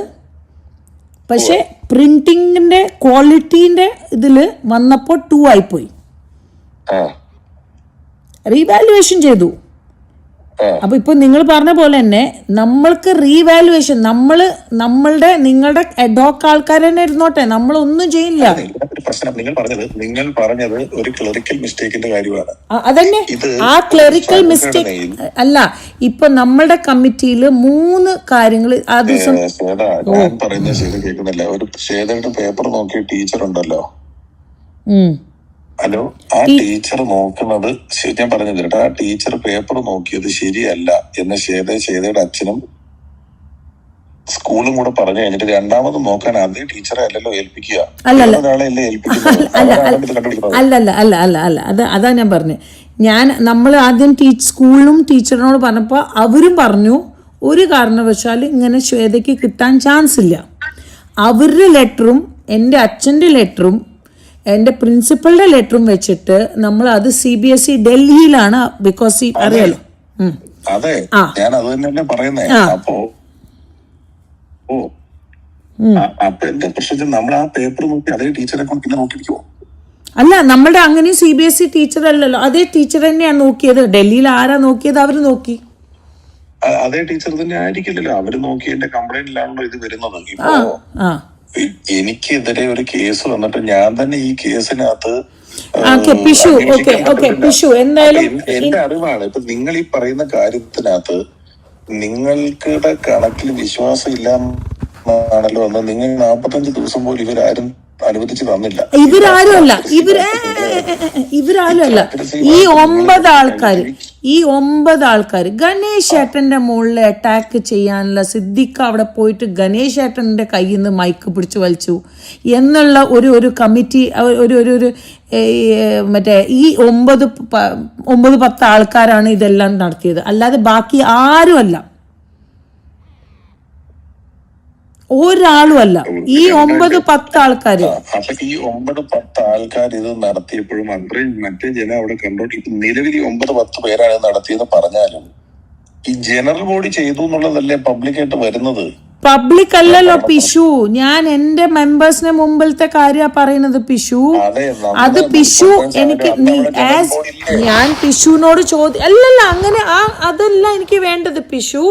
പക്ഷെ പ്രിന്റിങ്ങിന്റെ ക്വാളിറ്റീന്റെ ഇതില് വന്നപ്പോ 2 ആയിപ്പോയി. റീവാലുവേഷൻ ചെയ്തു. അപ്പൊ ഇപ്പൊ നിങ്ങൾ പറഞ്ഞ പോലെ തന്നെ നമ്മൾക്ക് റീവാലുവേഷൻ നിങ്ങളുടെ അഡോക്ക് ആൾക്കാർ തന്നെ ഇരുന്നോട്ടെ, നമ്മളൊന്നും ചെയ്യില്ല. നിങ്ങൾ പറഞ്ഞത് ഒരു ക്ലറിക്കൽ മിസ്റ്റേക്കിന്റെ കാര്യമാണ്. അതന്നെ, ആ ക്ലറിക്കൽ മിസ്റ്റേക്ക് അല്ല. ഇപ്പൊ നമ്മളുടെ കമ്മിറ്റിയിൽ 3 കാര്യങ്ങൾ ഞാൻ പറയുന്നത് ശരി കേൾക്കുന്നില്ല. ഒരു ശ്വേതയുടെ പേപ്പർ നോക്കിയ ടീച്ചർ ഉണ്ടല്ലോ, ഹലോ, ആ ടീച്ചർ നോക്കുന്നത് ഞാൻ പറഞ്ഞത് കേട്ടോ. ആ ടീച്ചർ പേപ്പർ നോക്കിയത് ശരിയല്ല എന്ന് ശ്വേതയുടെ അച്ഛനും സ്കൂളും കൂടെ പറഞ്ഞു കഴിഞ്ഞിട്ട് രണ്ടാമത് നോക്കാൻ അതേ ടീച്ചറെ അല്ലല്ലോ ഏൽപ്പിക്കുക, അല്ലല്ല. ഒരാളെ അല്ലേ ഏൽപ്പിക്കുന്നത്. അല്ല അവരാണ് ഇത് കണ്ടുപിടിക്കുന്നത്. അല്ല അതാ ഞാൻ പറഞ്ഞത്. നമ്മൾ ആദ്യം സ്കൂളിലും ടീച്ചറിനോട് പറഞ്ഞപ്പോൾ അവരും പറഞ്ഞു ഒരു കാരണവശാൽ ഇങ്ങനെ ശ്വേതയ്ക്ക് കിട്ടാൻ ചാൻസ് ഇല്ല. അവരുടെ ലെറ്ററും എൻ്റെ അച്ഛൻ്റെ ലെറ്ററും എൻ്റെ പ്രിൻസിപ്പളുടെ ലെറ്ററും വെച്ചിട്ട് നമ്മൾ അത് CBSE ഡൽഹിയിലാണ്, ബിക്കോസ് അറിയാലോ. അതെ, ഞാൻ അത് തന്നെയല്ലേ പറയുന്നേ. അപ്പൊ എന്താ പ്രശ്നം? നമ്മൾ ആ പേപ്പർ നോക്കി അതേ ടീച്ചറെ കൊണ്ട് പിന്നെ നോക്കിയിരിക്കുവോ? അല്ല, നമ്മളുടെ അങ്ങനെ CBSE ടീച്ചർ അല്ലല്ലോ, അതേ ടീച്ചർ തന്നെയാണ് നോക്കിയത്. ഡൽഹിയിൽ ആരാ നോക്കിയത്? അവര് നോക്കി. അതേ ടീച്ചർ തന്നെ ആയിരിക്കില്ലല്ലോ, അവര് നോക്കിയതിന്റെ കംപ്ലൈന്റിലാണല്ലോ ഇത് വരുന്നത്. ഇപ്പോ എനിക്കെതിരെ ഒരു കേസ് വന്നിട്ട് ഞാൻ തന്നെ ഈ കേസിനകത്ത് എന്റെ അറിവാണ്. ഇപ്പൊ നിങ്ങൾ ഈ പറയുന്ന കാര്യത്തിനകത്ത് നിങ്ങൾക്കുടെ കണക്കിൽ വിശ്വാസം ഇല്ലാന്നാണല്ലോ എന്ന്. നിങ്ങൾ 45 ദിവസം പോലും ഇവരാരും അനുവദിച്ചു തന്നില്ല. ഇവരാരുമല്ല ഈ 9 ആൾക്കാർ ഗണേശ് ഏട്ടന്റെ മുകളിൽ അറ്റാക്ക് ചെയ്യാനുള്ള സിദ്ദിഖ് അവിടെ പോയിട്ട് ഗണേശ് ഏട്ടന്റെ കയ്യിൽ നിന്ന് മൈക്ക് പിടിച്ചു വലിച്ചു എന്നുള്ള ഒരു കമ്മിറ്റി, ഒരു മറ്റേ ഈ 9-10 ആൾക്കാരാണ് ഇതെല്ലാം നടത്തിയത്, അല്ലാതെ ബാക്കി ആരുമല്ല, ഒരാളും അല്ല. ഈ 9-10 ആൾക്കാര്. അപ്പൊ ഈ 9-10 ആൾക്കാർ ഇത് നടത്തിയപ്പോഴും അത്രയും മറ്റേ ജനം അവിടെ കണ്ടോട്ട് ഇപ്പൊ നിലവിൽ 9-10 പേരാണ് നടത്തിയെന്ന് പറഞ്ഞാലും ഈ ജനറൽ ബോഡി ചെയ്തു എന്നുള്ളതല്ലേ പബ്ലിക്കായിട്ട് വരുന്നത്. പബ്ലിക് അല്ലല്ലോ പിഷു, ഞാൻ എന്റെ മെമ്പേഴ്സിന് മുമ്പിലത്തെ കാര്യ പറയുന്നത് പിഷു. അത് പിഷു എനിക്ക് ഞാൻ പിഷുവിനോട് അല്ലല്ല അങ്ങനെ അതല്ല എനിക്ക് വേണ്ടത് പിഷു.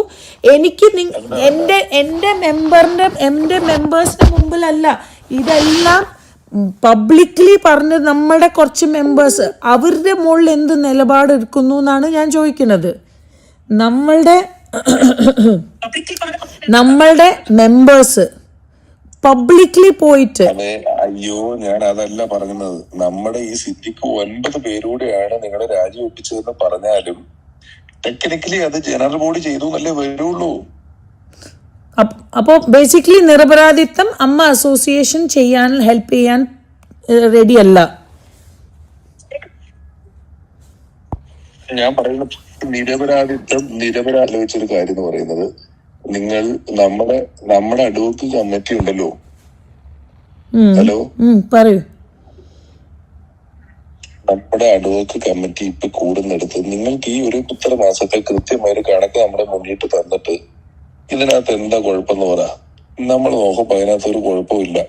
എനിക്ക് എന്റെ മെമ്പേഴ്സിന്റെ മുമ്പിലല്ല ഇതെല്ലാം പബ്ലിക്ലി പറഞ്ഞ് നമ്മുടെ കുറച്ച് മെമ്പേഴ്സ് അവരുടെ മുകളിൽ എന്ത് നിലപാട് എടുക്കുന്നു എന്നാണ് ഞാൻ ചോദിക്കുന്നത്. നമ്മളുടെ മെമ്പേഴ്സ് പബ്ലിക്ലി പോയിട്ട്. അയ്യോ, ഞാൻ അതല്ല പറഞ്ഞത്. നമ്മുടെ ഈ സിദ്ദിഖ് 9 പേരൂടെയാണ് നിങ്ങളെ രാജിവെപ്പിച്ചതെന്ന് പറഞ്ഞാലും ടെക്നിക്കലി അത് ജനറൽ ബോഡി ചെയ്തു എന്നല്ലേ വരുള്ളൂ. അപ്പോ ബേസിക്കലി നിരപരാധിത്വം അമ്മ അസോസിയേഷൻ ചെയ്യാൻ ഹെൽപ്പ് ചെയ്യാൻ റെഡി അല്ല. ഞാൻ പറയുന്നത് നിരപരാധി വെച്ചൊരു കാര്യം എന്ന് പറയുന്നത്, നിങ്ങൾ നമ്മുടെ അഡ്വക്കറ്റ് കമ്മിറ്റി ഉണ്ടല്ലോ, ഹലോ പറയൂ, നമ്മുടെ അഡ്വക്കറ്റ് കമ്മിറ്റി ഇപ്പൊ കൂടുന്നെടുത്ത് നിങ്ങൾക്ക് ഈ ഒരു ഇത്ര മാസത്തെ കൃത്യമായ ഒരു കണക്ക് നമ്മുടെ മുന്നിട്ട് തന്നിട്ട് ഇതിനകത്ത് എന്താ കുഴപ്പമെന്ന് പറ. നമ്മൾ നോക്കുമ്പോ അതിനകത്ത് ഒരു കുഴപ്പമില്ല.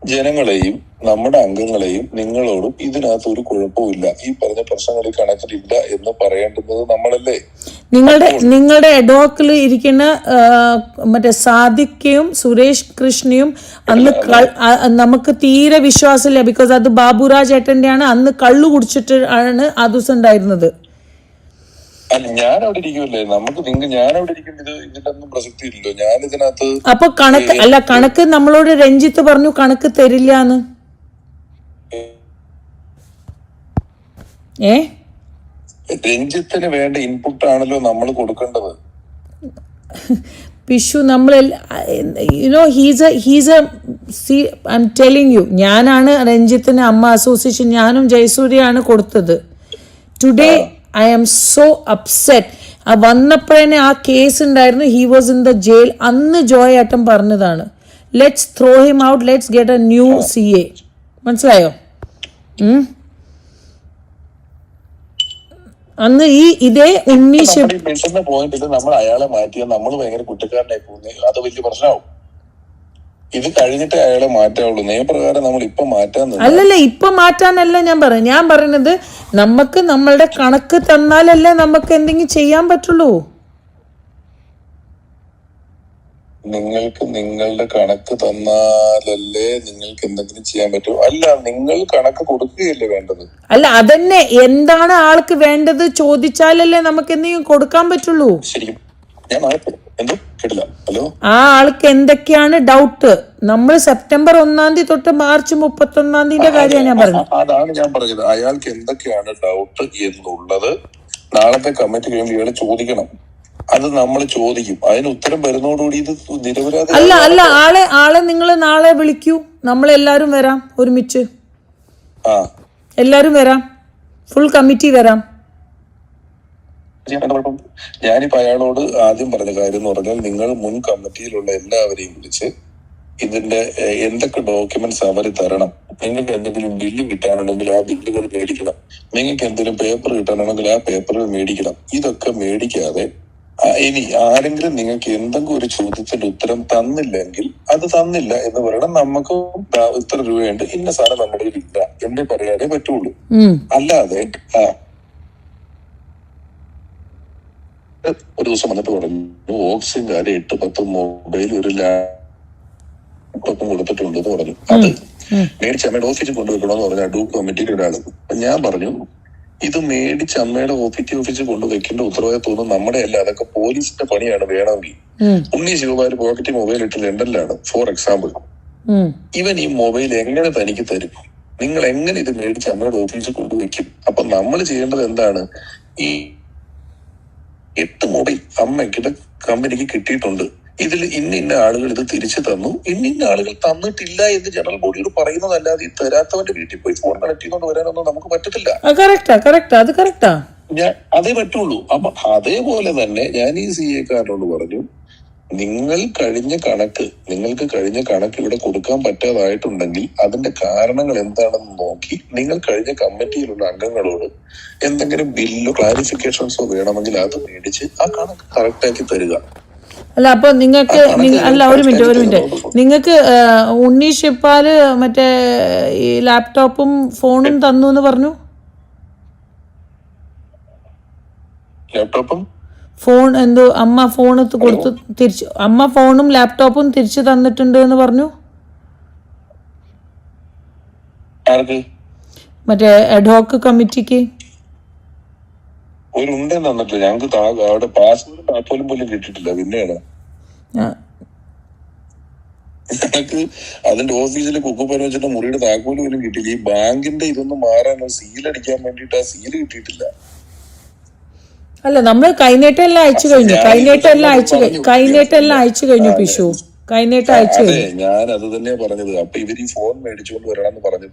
ജനങ്ങളെയും നമ്മുടെ അംഗങ്ങളെയും നിങ്ങളോടും ഇതിനകത്ത് ഒരു കുഴപ്പമില്ല, ഈ പറഞ്ഞ പ്രശ്നങ്ങൾ ഈ കണക്കിലില്ല എന്ന് പറയേണ്ടുന്നത് നമ്മളല്ലേ. നിങ്ങളുടെ അഡ്വോക്കിൽ ഇരിക്കുന്ന മറ്റേ സാദിഖയും സുരേഷ് കൃഷ്ണയും അന്ന് നമുക്ക് തീരെ വിശ്വാസമില്ല, ബിക്കോസ് അത് ബാബുരാജ് ഏട്ടന്റെ ആണ്. അന്ന് കള്ളു കുടിച്ചിട്ട് ആണ് ആ ദിവസം ഉണ്ടായിരുന്നത്. അല്ല, ഞാൻ അവിടെ ഇരിക്കുമല്ലേ, ഞാൻ അവിടെ ഇരിക്കുന്നത് ഇതിലൊന്നും പ്രസക്തി ഇല്ലല്ലോ. ഞാൻ ഇതിനകത്ത് അപ്പൊ കണക്ക് നമ്മളോട് രഞ്ജിത്ത് പറഞ്ഞു കണക്ക് തരില്ലാന്ന്. രഞ്ജിത്തിന് വേണ്ട ഇൻപുട്ട് ആണല്ലോ നമ്മൾ കൊടുക്കേണ്ടത്. Pishu I am telling you, ഞാനാണ് രഞ്ജിത്തിന് അമ്മ അസോസിയേഷൻ ഞാനും ജയസൂര്യാണ് കൊടുത്തത്. Today I am so upset. വന്നപ്പോഴേ ആ കേസ് ഉണ്ടായിരുന്നു, he was in the jail. അന്ന് ജോയ് ഏട്ടൻ പറഞ്ഞതാണ്, let's throw him out, let's get a new CA. മനസ്സിലായോ? അന്ന് ഇതേ ഉണ്ണീഷ് പോയിന്റ് നമ്മൾ അയാളെ മാറ്റിയാൽ നമ്മൾ ഭയങ്കര കുറ്റക്കാരനായി പോകുന്നത്, അത് വലിയ പ്രശ്നമാവും. ഇത് കഴിഞ്ഞിട്ടേ അയാളെ മാറ്റാവുള്ളൂ. നിയമപ്രകാരം നമ്മൾ ഇപ്പൊ മാറ്റാൻ അല്ലല്ല, ഇപ്പൊ മാറ്റാനല്ല ഞാൻ പറയുന്നത് നമുക്ക് നമ്മളുടെ കണക്ക് തന്നാലല്ലേ നമുക്ക് എന്തെങ്കിലും ചെയ്യാൻ പറ്റുള്ളൂ. നിങ്ങൾക്ക് നിങ്ങളുടെ കണക്ക് തന്നാലല്ലേ നിങ്ങൾക്ക് എന്തെങ്കിലും ചെയ്യാൻ പറ്റൂ. അല്ല, നിങ്ങൾ കണക്ക് കൊടുക്കുകയല്ലേ വേണ്ടത്. അല്ല, അതന്നെ, എന്താണ് ആൾക്ക് വേണ്ടത് ചോദിച്ചാലല്ലേ നമുക്ക് എന്തെങ്കിലും കൊടുക്കാൻ പറ്റുള്ളൂ. ശരിക്കും ഞാൻ എന്തോ കേട്ടില്ല. ഹലോ, ആ ആൾക്ക് എന്തൊക്കെയാണ് ഡൗട്ട്? നമ്മൾ സെപ്റ്റംബർ 1 തൊട്ട് മാർച്ച് 31 കാര്യമാണ് ഞാൻ പറഞ്ഞത്. അതാണ് ഞാൻ പറഞ്ഞത്, അയാൾക്ക് എന്തൊക്കെയാണ് ഡൗട്ട് എന്നുള്ളത് നാളത്തെ കമ്മിറ്റി കഴിയുമ്പോൾ ഇയാള് ചോദിക്കണം. അത് നമ്മൾ ചോദിക്കും. അതിന് ഉത്തരം വരുന്നതോടുകൂടി ഇത് നിരപരാധി. അല്ല ആളെ നിങ്ങൾ നാളെ വിളിക്കൂ, നമ്മളെല്ലാരും വരാം ഒരുമിച്ച്. എല്ലാരും വരാം, ഫുൾ കമ്മിറ്റി വരാം. ഞാനിപ്പോ അയാളോട് ആദ്യം പറഞ്ഞ കാര്യം എന്ന് പറഞ്ഞാൽ, നിങ്ങൾ മുൻ കമ്മിറ്റിയിലുള്ള എല്ലാവരെയും വിളിച്ച് ഇതിന്റെ എന്തൊക്കെ ഡോക്യുമെന്റ്സ് അവർ തരണം, നിങ്ങൾക്ക് എന്തെങ്കിലും ബില്ല് കിട്ടാനുണ്ടെങ്കിൽ ആ ബില്ലുകൾ മേടിക്കണം, നിങ്ങൾക്ക് എന്തെങ്കിലും പേപ്പർ കിട്ടാനുണ്ടെങ്കിൽ ആ പേപ്പറുകൾ മേടിക്കണം. ഇതൊക്കെ മേടിക്കാതെ ഇനി ആരെങ്കിലും നിങ്ങൾക്ക് എന്തെങ്കിലും ഒരു ചോദ്യത്തിന്റെ ഉത്തരം തന്നില്ലെങ്കിൽ അത് തന്നില്ല എന്ന് പറയണം. നമുക്ക് ഇത്ര രൂപയുണ്ട്, ഇന്ന സാധനം നമ്മുടെ ഇല്ല എന്നേ പറയാനേ പറ്റുള്ളൂ. അല്ലാതെ ഒരു ദിവസം വന്നിട്ട് പറഞ്ഞു ഓക്സിജൻ കാര്യം 8-10 മൊബൈൽ ഒരു ലാപ്ടോപ്പും കൊടുത്തിട്ടുണ്ടെന്ന് പറഞ്ഞു. അത് മേടിച്ച് അമ്മയുടെ ഓഫീസിൽ കൊണ്ടുവെക്കണമെന്ന് പറഞ്ഞു അഡ്വോക്കേറ്റ് കമ്മിറ്റിയുടെ ഒരാള്. ഞാൻ പറഞ്ഞു ഇത് മേടിച്ച് അമ്മയുടെ ഓഫീസിൽ കൊണ്ടുവെക്കേണ്ട ഉത്തരവാദിത്വം നമ്മുടെ അല്ല, അതൊക്കെ പോലീസിന്റെ പണിയാണ്. വേണമെങ്കിൽ ഉണ്ണി ശിവകുമാർ പോക്കറ്റ് മൊബൈൽ ഇട്ട് ലണ്ടനിലാണ് ഫോർ എക്സാമ്പിൾ. ഇവൻ ഈ മൊബൈൽ എങ്ങനെ തനിക്ക് തരും? നിങ്ങൾ എങ്ങനെ ഇത് മേടിച്ച് അമ്മയുടെ ഓഫീസിൽ കൊണ്ടുവെക്കും? അപ്പൊ നമ്മൾ ചെയ്യേണ്ടത് എന്താണ്? ഈ 8 മൊബൈൽ അമ്മയ്ക്ക് കമ്പനിക്ക് കിട്ടിയിട്ടുണ്ട്, ഇതിൽ ഇന്ന ആളുകൾ ഇത് തിരിച്ചു തന്നു, ഇന്ന ആളുകൾ തന്നിട്ടില്ല എന്ന് ജനറൽ ബോഡിയോട് പറയുന്നതല്ലാതെ ഈ തരാത്തവന്റെ വീട്ടിൽ പോയി ഫോൺ കണക്ട് ചെയ്തുകൊണ്ട് വരാനൊന്നും നമുക്ക് പറ്റത്തില്ല. അതേ പറ്റുള്ളൂ. അപ്പൊ അതേപോലെ തന്നെ ഞാൻ ഈ CA-കാരനോട് പറഞ്ഞു, നിങ്ങൾക്ക് കഴിഞ്ഞ കണക്ക് ഇവിടെ കൊടുക്കാൻ പറ്റാതായിട്ടുണ്ടെങ്കിൽ അതിന്റെ കാരണങ്ങൾ എന്താണെന്ന് നോക്കി നിങ്ങൾ കഴിഞ്ഞ കമ്മിറ്റിയിലുള്ള അംഗങ്ങളോട് എന്തെങ്കിലും ബില്ലോ ക്ലാരിഫിക്കേഷൻസോ വേണമെങ്കിൽ അത് മേടിച്ച് ആ കണക്ക് കറക്റ്റാക്കി തരിക. അല്ല അപ്പൊ നിങ്ങൾക്ക് ഒരു മിനിറ്റ് നിങ്ങൾക്ക് ഉണ്ണി ശിവപാല് മറ്റേ ഈ ലാപ്ടോപ്പും ഫോണും തന്നു എന്ന് പറഞ്ഞു. ലാപ്ടോപ്പും ഫോൺ എന്തോ അമ്മ ഫോൺ കൊടുത്തു തിരിച്ചു, അമ്മ ഫോണും ലാപ്ടോപ്പും തിരിച്ചു തന്നിട്ടുണ്ട് എന്ന് പറഞ്ഞു. മറ്റേ അഡ്ഹോക്ക് കമ്മിറ്റിക്ക് ഒരു ഉണ്ടേ തന്നിട്ടില്ല. ഞങ്ങൾക്ക് അവിടെ പാസ്വേഡ് താക്കോലും പോലും കിട്ടിയിട്ടില്ല. പിന്നെയാണ് ഞങ്ങൾക്ക് അതിന്റെ ഓഫീസിൽ കുക്കുപ്പന വെച്ചിട്ട് മുറിയുടെ താക്കോല് പോലും കിട്ടിയില്ല. ഈ ബാങ്കിന്റെ ഇതൊന്നും മാറാനോ സീലടിക്കാൻ വേണ്ടിട്ട് ആ സീല് കിട്ടിയിട്ടില്ല. അല്ല നമ്മൾ കൈനീട്ടം എല്ലാം അയച്ചു കഴിഞ്ഞു പിഷു, കൈനീട്ടം അയച്ചു കഴിഞ്ഞു. ഞാൻ അത് തന്നെയാ പറഞ്ഞത്. അപ്പൊ ഇവര് ഈ ഫോൺ മേടിച്ചുകൊണ്ട് വരണമെന്ന് പറഞ്ഞു.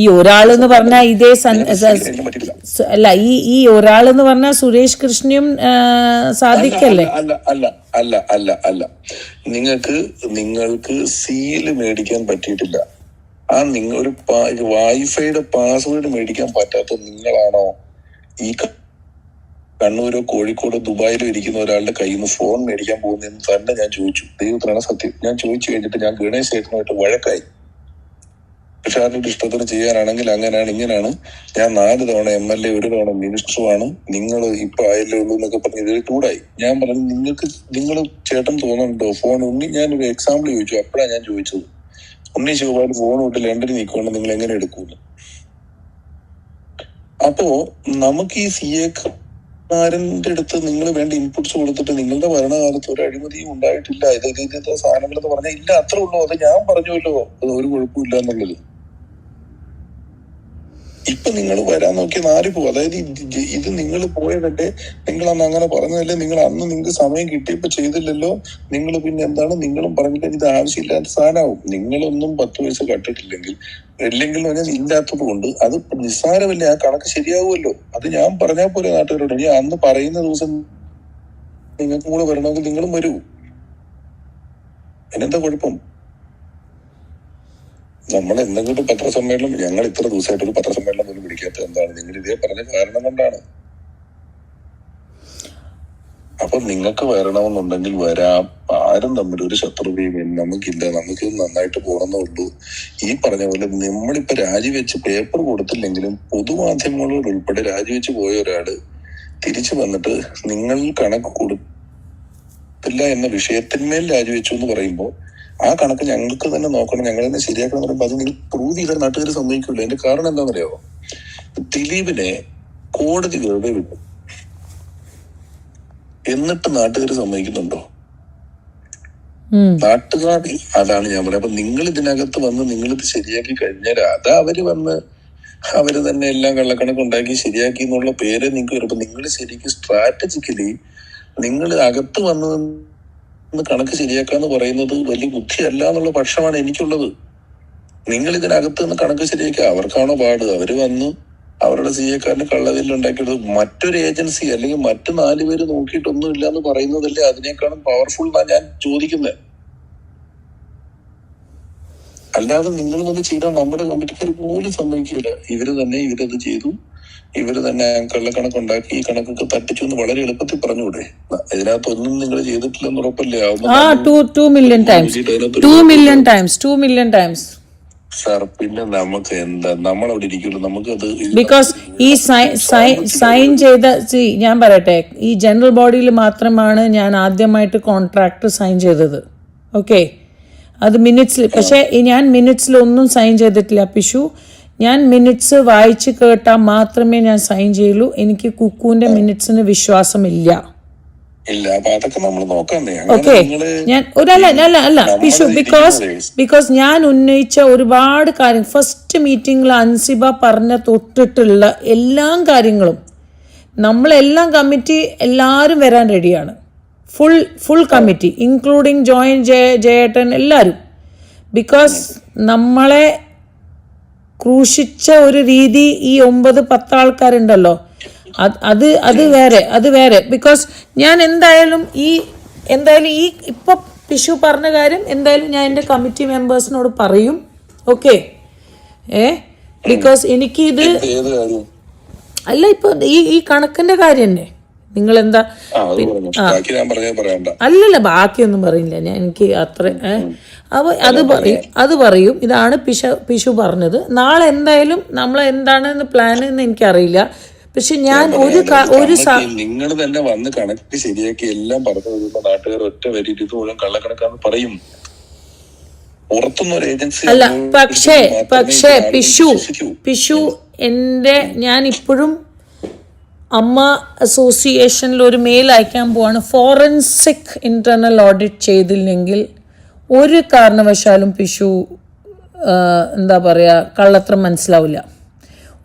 ഈ ഒരാളെന്ന് പറഞ്ഞാൽ ഇതേ അല്ല ഈ ഒരാളെന്ന് പറഞ്ഞാൽ സുരേഷ് കൃഷ്ണയും സാദിഖല്ലേ? അല്ല നിങ്ങൾക്ക് സീല് മേടിക്കാൻ പറ്റിയിട്ടില്ല. നിങ്ങൾ ഒരു വൈഫൈയുടെ പാസ്വേഡ് മേടിക്കാൻ പറ്റാത്ത നിങ്ങളാണോ ഈ കണ്ണൂരോ കോഴിക്കോടോ ദുബായിലോ ഇരിക്കുന്ന ഒരാളുടെ കയ്യിൽ നിന്ന് ഫോൺ മേടിക്കാൻ പോകുന്നതെന്ന് തന്നെ ഞാൻ ചോദിച്ചു. ദൈവത്തിനാണ് സത്യം. ഞാൻ ചോദിച്ചു കഴിഞ്ഞിട്ട് ഞാൻ ഗണേശ് ചേട്ടനുമായിട്ട് വഴക്കായി. ഷാരുടെ ഇഷ്ടത്തിന് ചെയ്യാനാണെങ്കിൽ അങ്ങനെയാണ് ഇങ്ങനെയാണ്. ഞാൻ 4 തവണ MLA, 1 തവണ മിനിസ്റ്ററുമാണ്, നിങ്ങൾ ഇപ്പൊ ആയല്ലേ ഉള്ളൂ എന്നൊക്കെ പറഞ്ഞ് ഇതിൽ ചൂടായി. ഞാൻ പറഞ്ഞു നിങ്ങൾ ചേട്ടൻ തോന്നുന്നുണ്ടോ ഫോൺ ഉണ്ണി? ഞാനൊരു എക്സാമ്പിൾ ചോദിച്ചു. അപ്പോഴാണ് ഞാൻ ചോദിച്ചത് ഉണ്ണി ശിവപാൽ ഫോൺ വിട്ട് ലണ്ടനിൽ നിൽക്കുകൊണ്ട് നിങ്ങൾ എങ്ങനെ എടുക്കൂന്ന്. അപ്പോ നമുക്ക് ഈ CA-കാരന്റെ അടുത്ത് നിങ്ങൾ വേണ്ട ഇൻപുട്സ് കൊടുത്തിട്ട് നിങ്ങളുടെ ഭരണകാലത്ത് ഒരു അഴിമതിയും ഉണ്ടായിട്ടില്ല, ഇതേ സാധനങ്ങൾ എന്ന് പറഞ്ഞാൽ ഇല്ല, അത്രേ ഉള്ളൂ. അത് ഞാൻ പറഞ്ഞല്ലോ, അത് ഒരു കുഴപ്പമില്ല എന്നുള്ളത്. ഇപ്പൊ നിങ്ങൾ വരാൻ നോക്കി നാരിപ്പോ. അതായത് ഇത് നിങ്ങൾ പോയതല്ലേ, നിങ്ങൾ അന്ന് അങ്ങനെ പറഞ്ഞതല്ലേ, നിങ്ങൾ അന്ന് നിങ്ങൾക്ക് സമയം കിട്ടിയപ്പോ ചെയ്തില്ലല്ലോ, നിങ്ങൾ പിന്നെ എന്താണ് നിങ്ങളും പറഞ്ഞിട്ട് ഇത് ആവശ്യമില്ലാത്ത സാധനമാവും. നിങ്ങളൊന്നും 10 പൈസ കട്ടിട്ടില്ലെങ്കിൽ അല്ലെങ്കിൽ ഇല്ലാത്തത് കൊണ്ട് അത് നിസ്സാരമല്ലേ, ആ കണക്ക് ശരിയാവുമല്ലോ. അത് ഞാൻ പറഞ്ഞാൽ പോലെ നാട്ടുകാരോട്. ഇനി അന്ന് പറയുന്ന ദിവസം നിങ്ങൾക്ക് കൂടെ വരണമെങ്കിൽ നിങ്ങളും വരൂ. അതിനെന്താ കുഴപ്പം? നമ്മൾ എന്തെങ്കിലും പത്രസമ്മേളനം, ഞങ്ങൾ ഇത്ര ദിവസമായിട്ട് ഒരു പത്രസമ്മേളനം പോലും വിളിക്കാത്തത് എന്താണ്? നിങ്ങൾ ഇതേ പറഞ്ഞ കാരണം കൊണ്ടാണ്. അപ്പൊ നിങ്ങൾക്ക് വരണമെന്നുണ്ടെങ്കിൽ വരാം. ആരും തമ്മിൽ ഒരു ശത്രുതയും നമുക്കില്ല. നമുക്ക് നന്നായിട്ട് പോകണമെന്നേ ഉള്ളൂ. ഈ പറഞ്ഞ പോലെ നമ്മളിപ്പോ രാജിവെച്ച് പേപ്പർ കൊടുത്തില്ലെങ്കിലും പൊതുമാധ്യമങ്ങളോട് ഉൾപ്പെടെ രാജിവെച്ച് പോയ ഒരാള് തിരിച്ചു വന്നിട്ട് നിങ്ങൾ കണക്ക് കൊടുത്തില്ല എന്ന വിഷയത്തിന്മേൽ രാജിവെച്ചു എന്ന് പറയുമ്പോ ആ കണക്ക് ഞങ്ങൾക്ക് തന്നെ നോക്കണം, ഞങ്ങൾ തന്നെ ശരിയാക്കണം എന്ന് പറയുമ്പോൾ അത് നിങ്ങൾ പ്രൂവ് ചെയ്താൽ നാട്ടുകാർ സമ്മതിക്കുള്ളൂ. അതിന്റെ കാരണം എന്താണെന്നറിയാമോ? ദിലീപിനെ കോടതി വെറുതെ വിട്ടു, എന്നിട്ട് നാട്ടുകാർ സമ്മതിക്കുന്നുണ്ടോ? നാട്ടുകാർ, അതാണ് ഞാൻ പറയാം. അപ്പൊ നിങ്ങൾ ഇതിനകത്ത് വന്ന് നിങ്ങളിത് ശരിയാക്കി കഴിഞ്ഞാൽ അത് അവര് വന്ന് അവര് തന്നെ എല്ലാം കള്ളക്കണക്ക് ഉണ്ടാക്കി ശരിയാക്കി എന്നുള്ള പേര് നിങ്ങൾക്ക് വരുമ്പോ നിങ്ങൾ ശരിക്കും സ്ട്രാറ്റജിക്കലി നിങ്ങൾ അകത്ത് വന്ന് കണക്ക് ശരിയാക്കാന്ന് പറയുന്നത് വലിയ ബുദ്ധിയല്ല എന്നുള്ള പക്ഷമാണ് എനിക്കുള്ളത്. നിങ്ങൾ ഇതിനകത്ത് നിന്ന് കണക്ക് ശരിയാക്കുക. അവർക്കാണോ പാട്? അവര് വന്ന് അവരുടെ CA-കാരന് കള്ളവില്ലുണ്ടാക്കിയത് മറ്റൊരു ഏജൻസി അല്ലെങ്കിൽ മറ്റു 4 പേര് നോക്കിയിട്ടൊന്നും ഇല്ല എന്ന് പറയുന്നതല്ലേ അതിനേക്കാളും പവർഫുൾ എന്നാ ഞാൻ ചോദിക്കുന്നത്. അല്ലാതെ നിങ്ങൾ വന്ന് ചെയ്താൽ നമ്മുടെ കമ്മിറ്റിക്കാർ പോലും സമ്മതിക്കില്ല. ഇവരത് ചെയ്തു, ഇവര് തന്നെ കള്ളക്കണക്കുണ്ടാക്കി ഈ കണക്കൊക്കെ തട്ടിച്ചു എന്ന് വളരെ എളുപ്പത്തിൽ പറഞ്ഞുകൂടെ? ഇതിനകത്തൊന്നും നിങ്ങൾ ചെയ്തിട്ടില്ലെന്ന് ഉറപ്പല്ലേ? 2 million times 2 million times sir, പിന്നെ നമുക്ക് എന്താ, നമ്മളവിടെ ഇരിക്കുള്ളൂ. നമുക്കത് ബിക്കോസ് ഈ സൈൻ ചെയ്ത ഞാൻ പറയട്ടെ, ഈ ജനറൽ ബോഡിയിൽ മാത്രമാണ് ഞാൻ ആദ്യമായിട്ട് കോൺട്രാക്ട് സൈൻ ചെയ്തത്. ഓക്കെ, അത് മിനിറ്റ്സിൽ. പക്ഷേ ഞാൻ മിനിറ്റ്സിലൊന്നും സൈൻ ചെയ്തിട്ടില്ല പിഷു. ഞാൻ മിനിറ്റ്സ് വായിച്ച് കേട്ടാൽ മാത്രമേ ഞാൻ സൈൻ ചെയ്യുള്ളൂ. എനിക്ക് കുക്കുവിന്റെ മിനിറ്റ്സിന് വിശ്വാസമില്ല. ഓക്കെ, ഞാൻ അല്ല പിഷു, ബിക്കോസ് ഞാൻ ഉന്നയിച്ച ഒരുപാട് കാര്യം ഫസ്റ്റ് മീറ്റിംഗിൽ അൻസിബ പറഞ്ഞ തൊട്ടിട്ടുള്ള എല്ലാ കാര്യങ്ങളും നമ്മളെല്ലാം കമ്മിറ്റി എല്ലാവരും വരാൻ റെഡിയാണ്. ഫുൾ കമ്മിറ്റി ഇൻക്ലൂഡിങ് ജോയിന്റ് ജയേട്ടൻ എല്ലാവരും. ബിക്കോസ് നമ്മളെ ക്രൂശിച്ച ഒരു രീതി ഈ 9-10 ആൾക്കാരുണ്ടല്ലോ, അത് വേറെ. ബിക്കോസ് ഞാൻ എന്തായാലും ഈ ഇപ്പൊ പിഷു പറഞ്ഞ കാര്യം എന്തായാലും ഞാൻ എൻ്റെ കമ്മിറ്റി മെമ്പേഴ്സിനോട് പറയും. ഓക്കെ, ബിക്കോസ് എനിക്ക് ഇത് അല്ല, ഇപ്പൊ ഈ കണക്കിന്റെ കാര്യം തന്നെ നിങ്ങൾ എന്താ അല്ലല്ല ബാക്കിയൊന്നും പറയില്ല ഞാൻ. എനിക്ക് അത്ര അത് പറയും. ഇതാണ് പിഷു പറഞ്ഞത്. നാളെ എന്തായാലും നമ്മളെന്താണെന്ന് പ്ലാൻ എന്ന് എനിക്കറിയില്ല. പക്ഷെ ഞാൻ നിങ്ങൾ തന്നെ വന്ന് കണക്ക് ശരിയാക്കി എല്ലാം പറഞ്ഞു വരുമ്പോ നാട്ടുകാർ ഒറ്റ വരി ഇത് മുഴുവൻ കള്ളക്കണക്കാന്ന് പറയും. പുറത്തുനിന്ന് ഒരു ഏജൻസി അല്ല. പക്ഷേ പിഷു ഞാൻ ഇപ്പോഴും അമ്മ അസോസിയേഷനിൽ ഒരു മെയിൽ അയക്കാൻ പോവാണ്. ഫോറൻസിക് ഇന്റേണൽ ഓഡിറ്റ് ചെയ്തില്ലെങ്കിൽ ഒരു കാരണവശാലും പിഷു എന്താ പറയുക കള്ളത്തരം മനസ്സിലാവില്ല.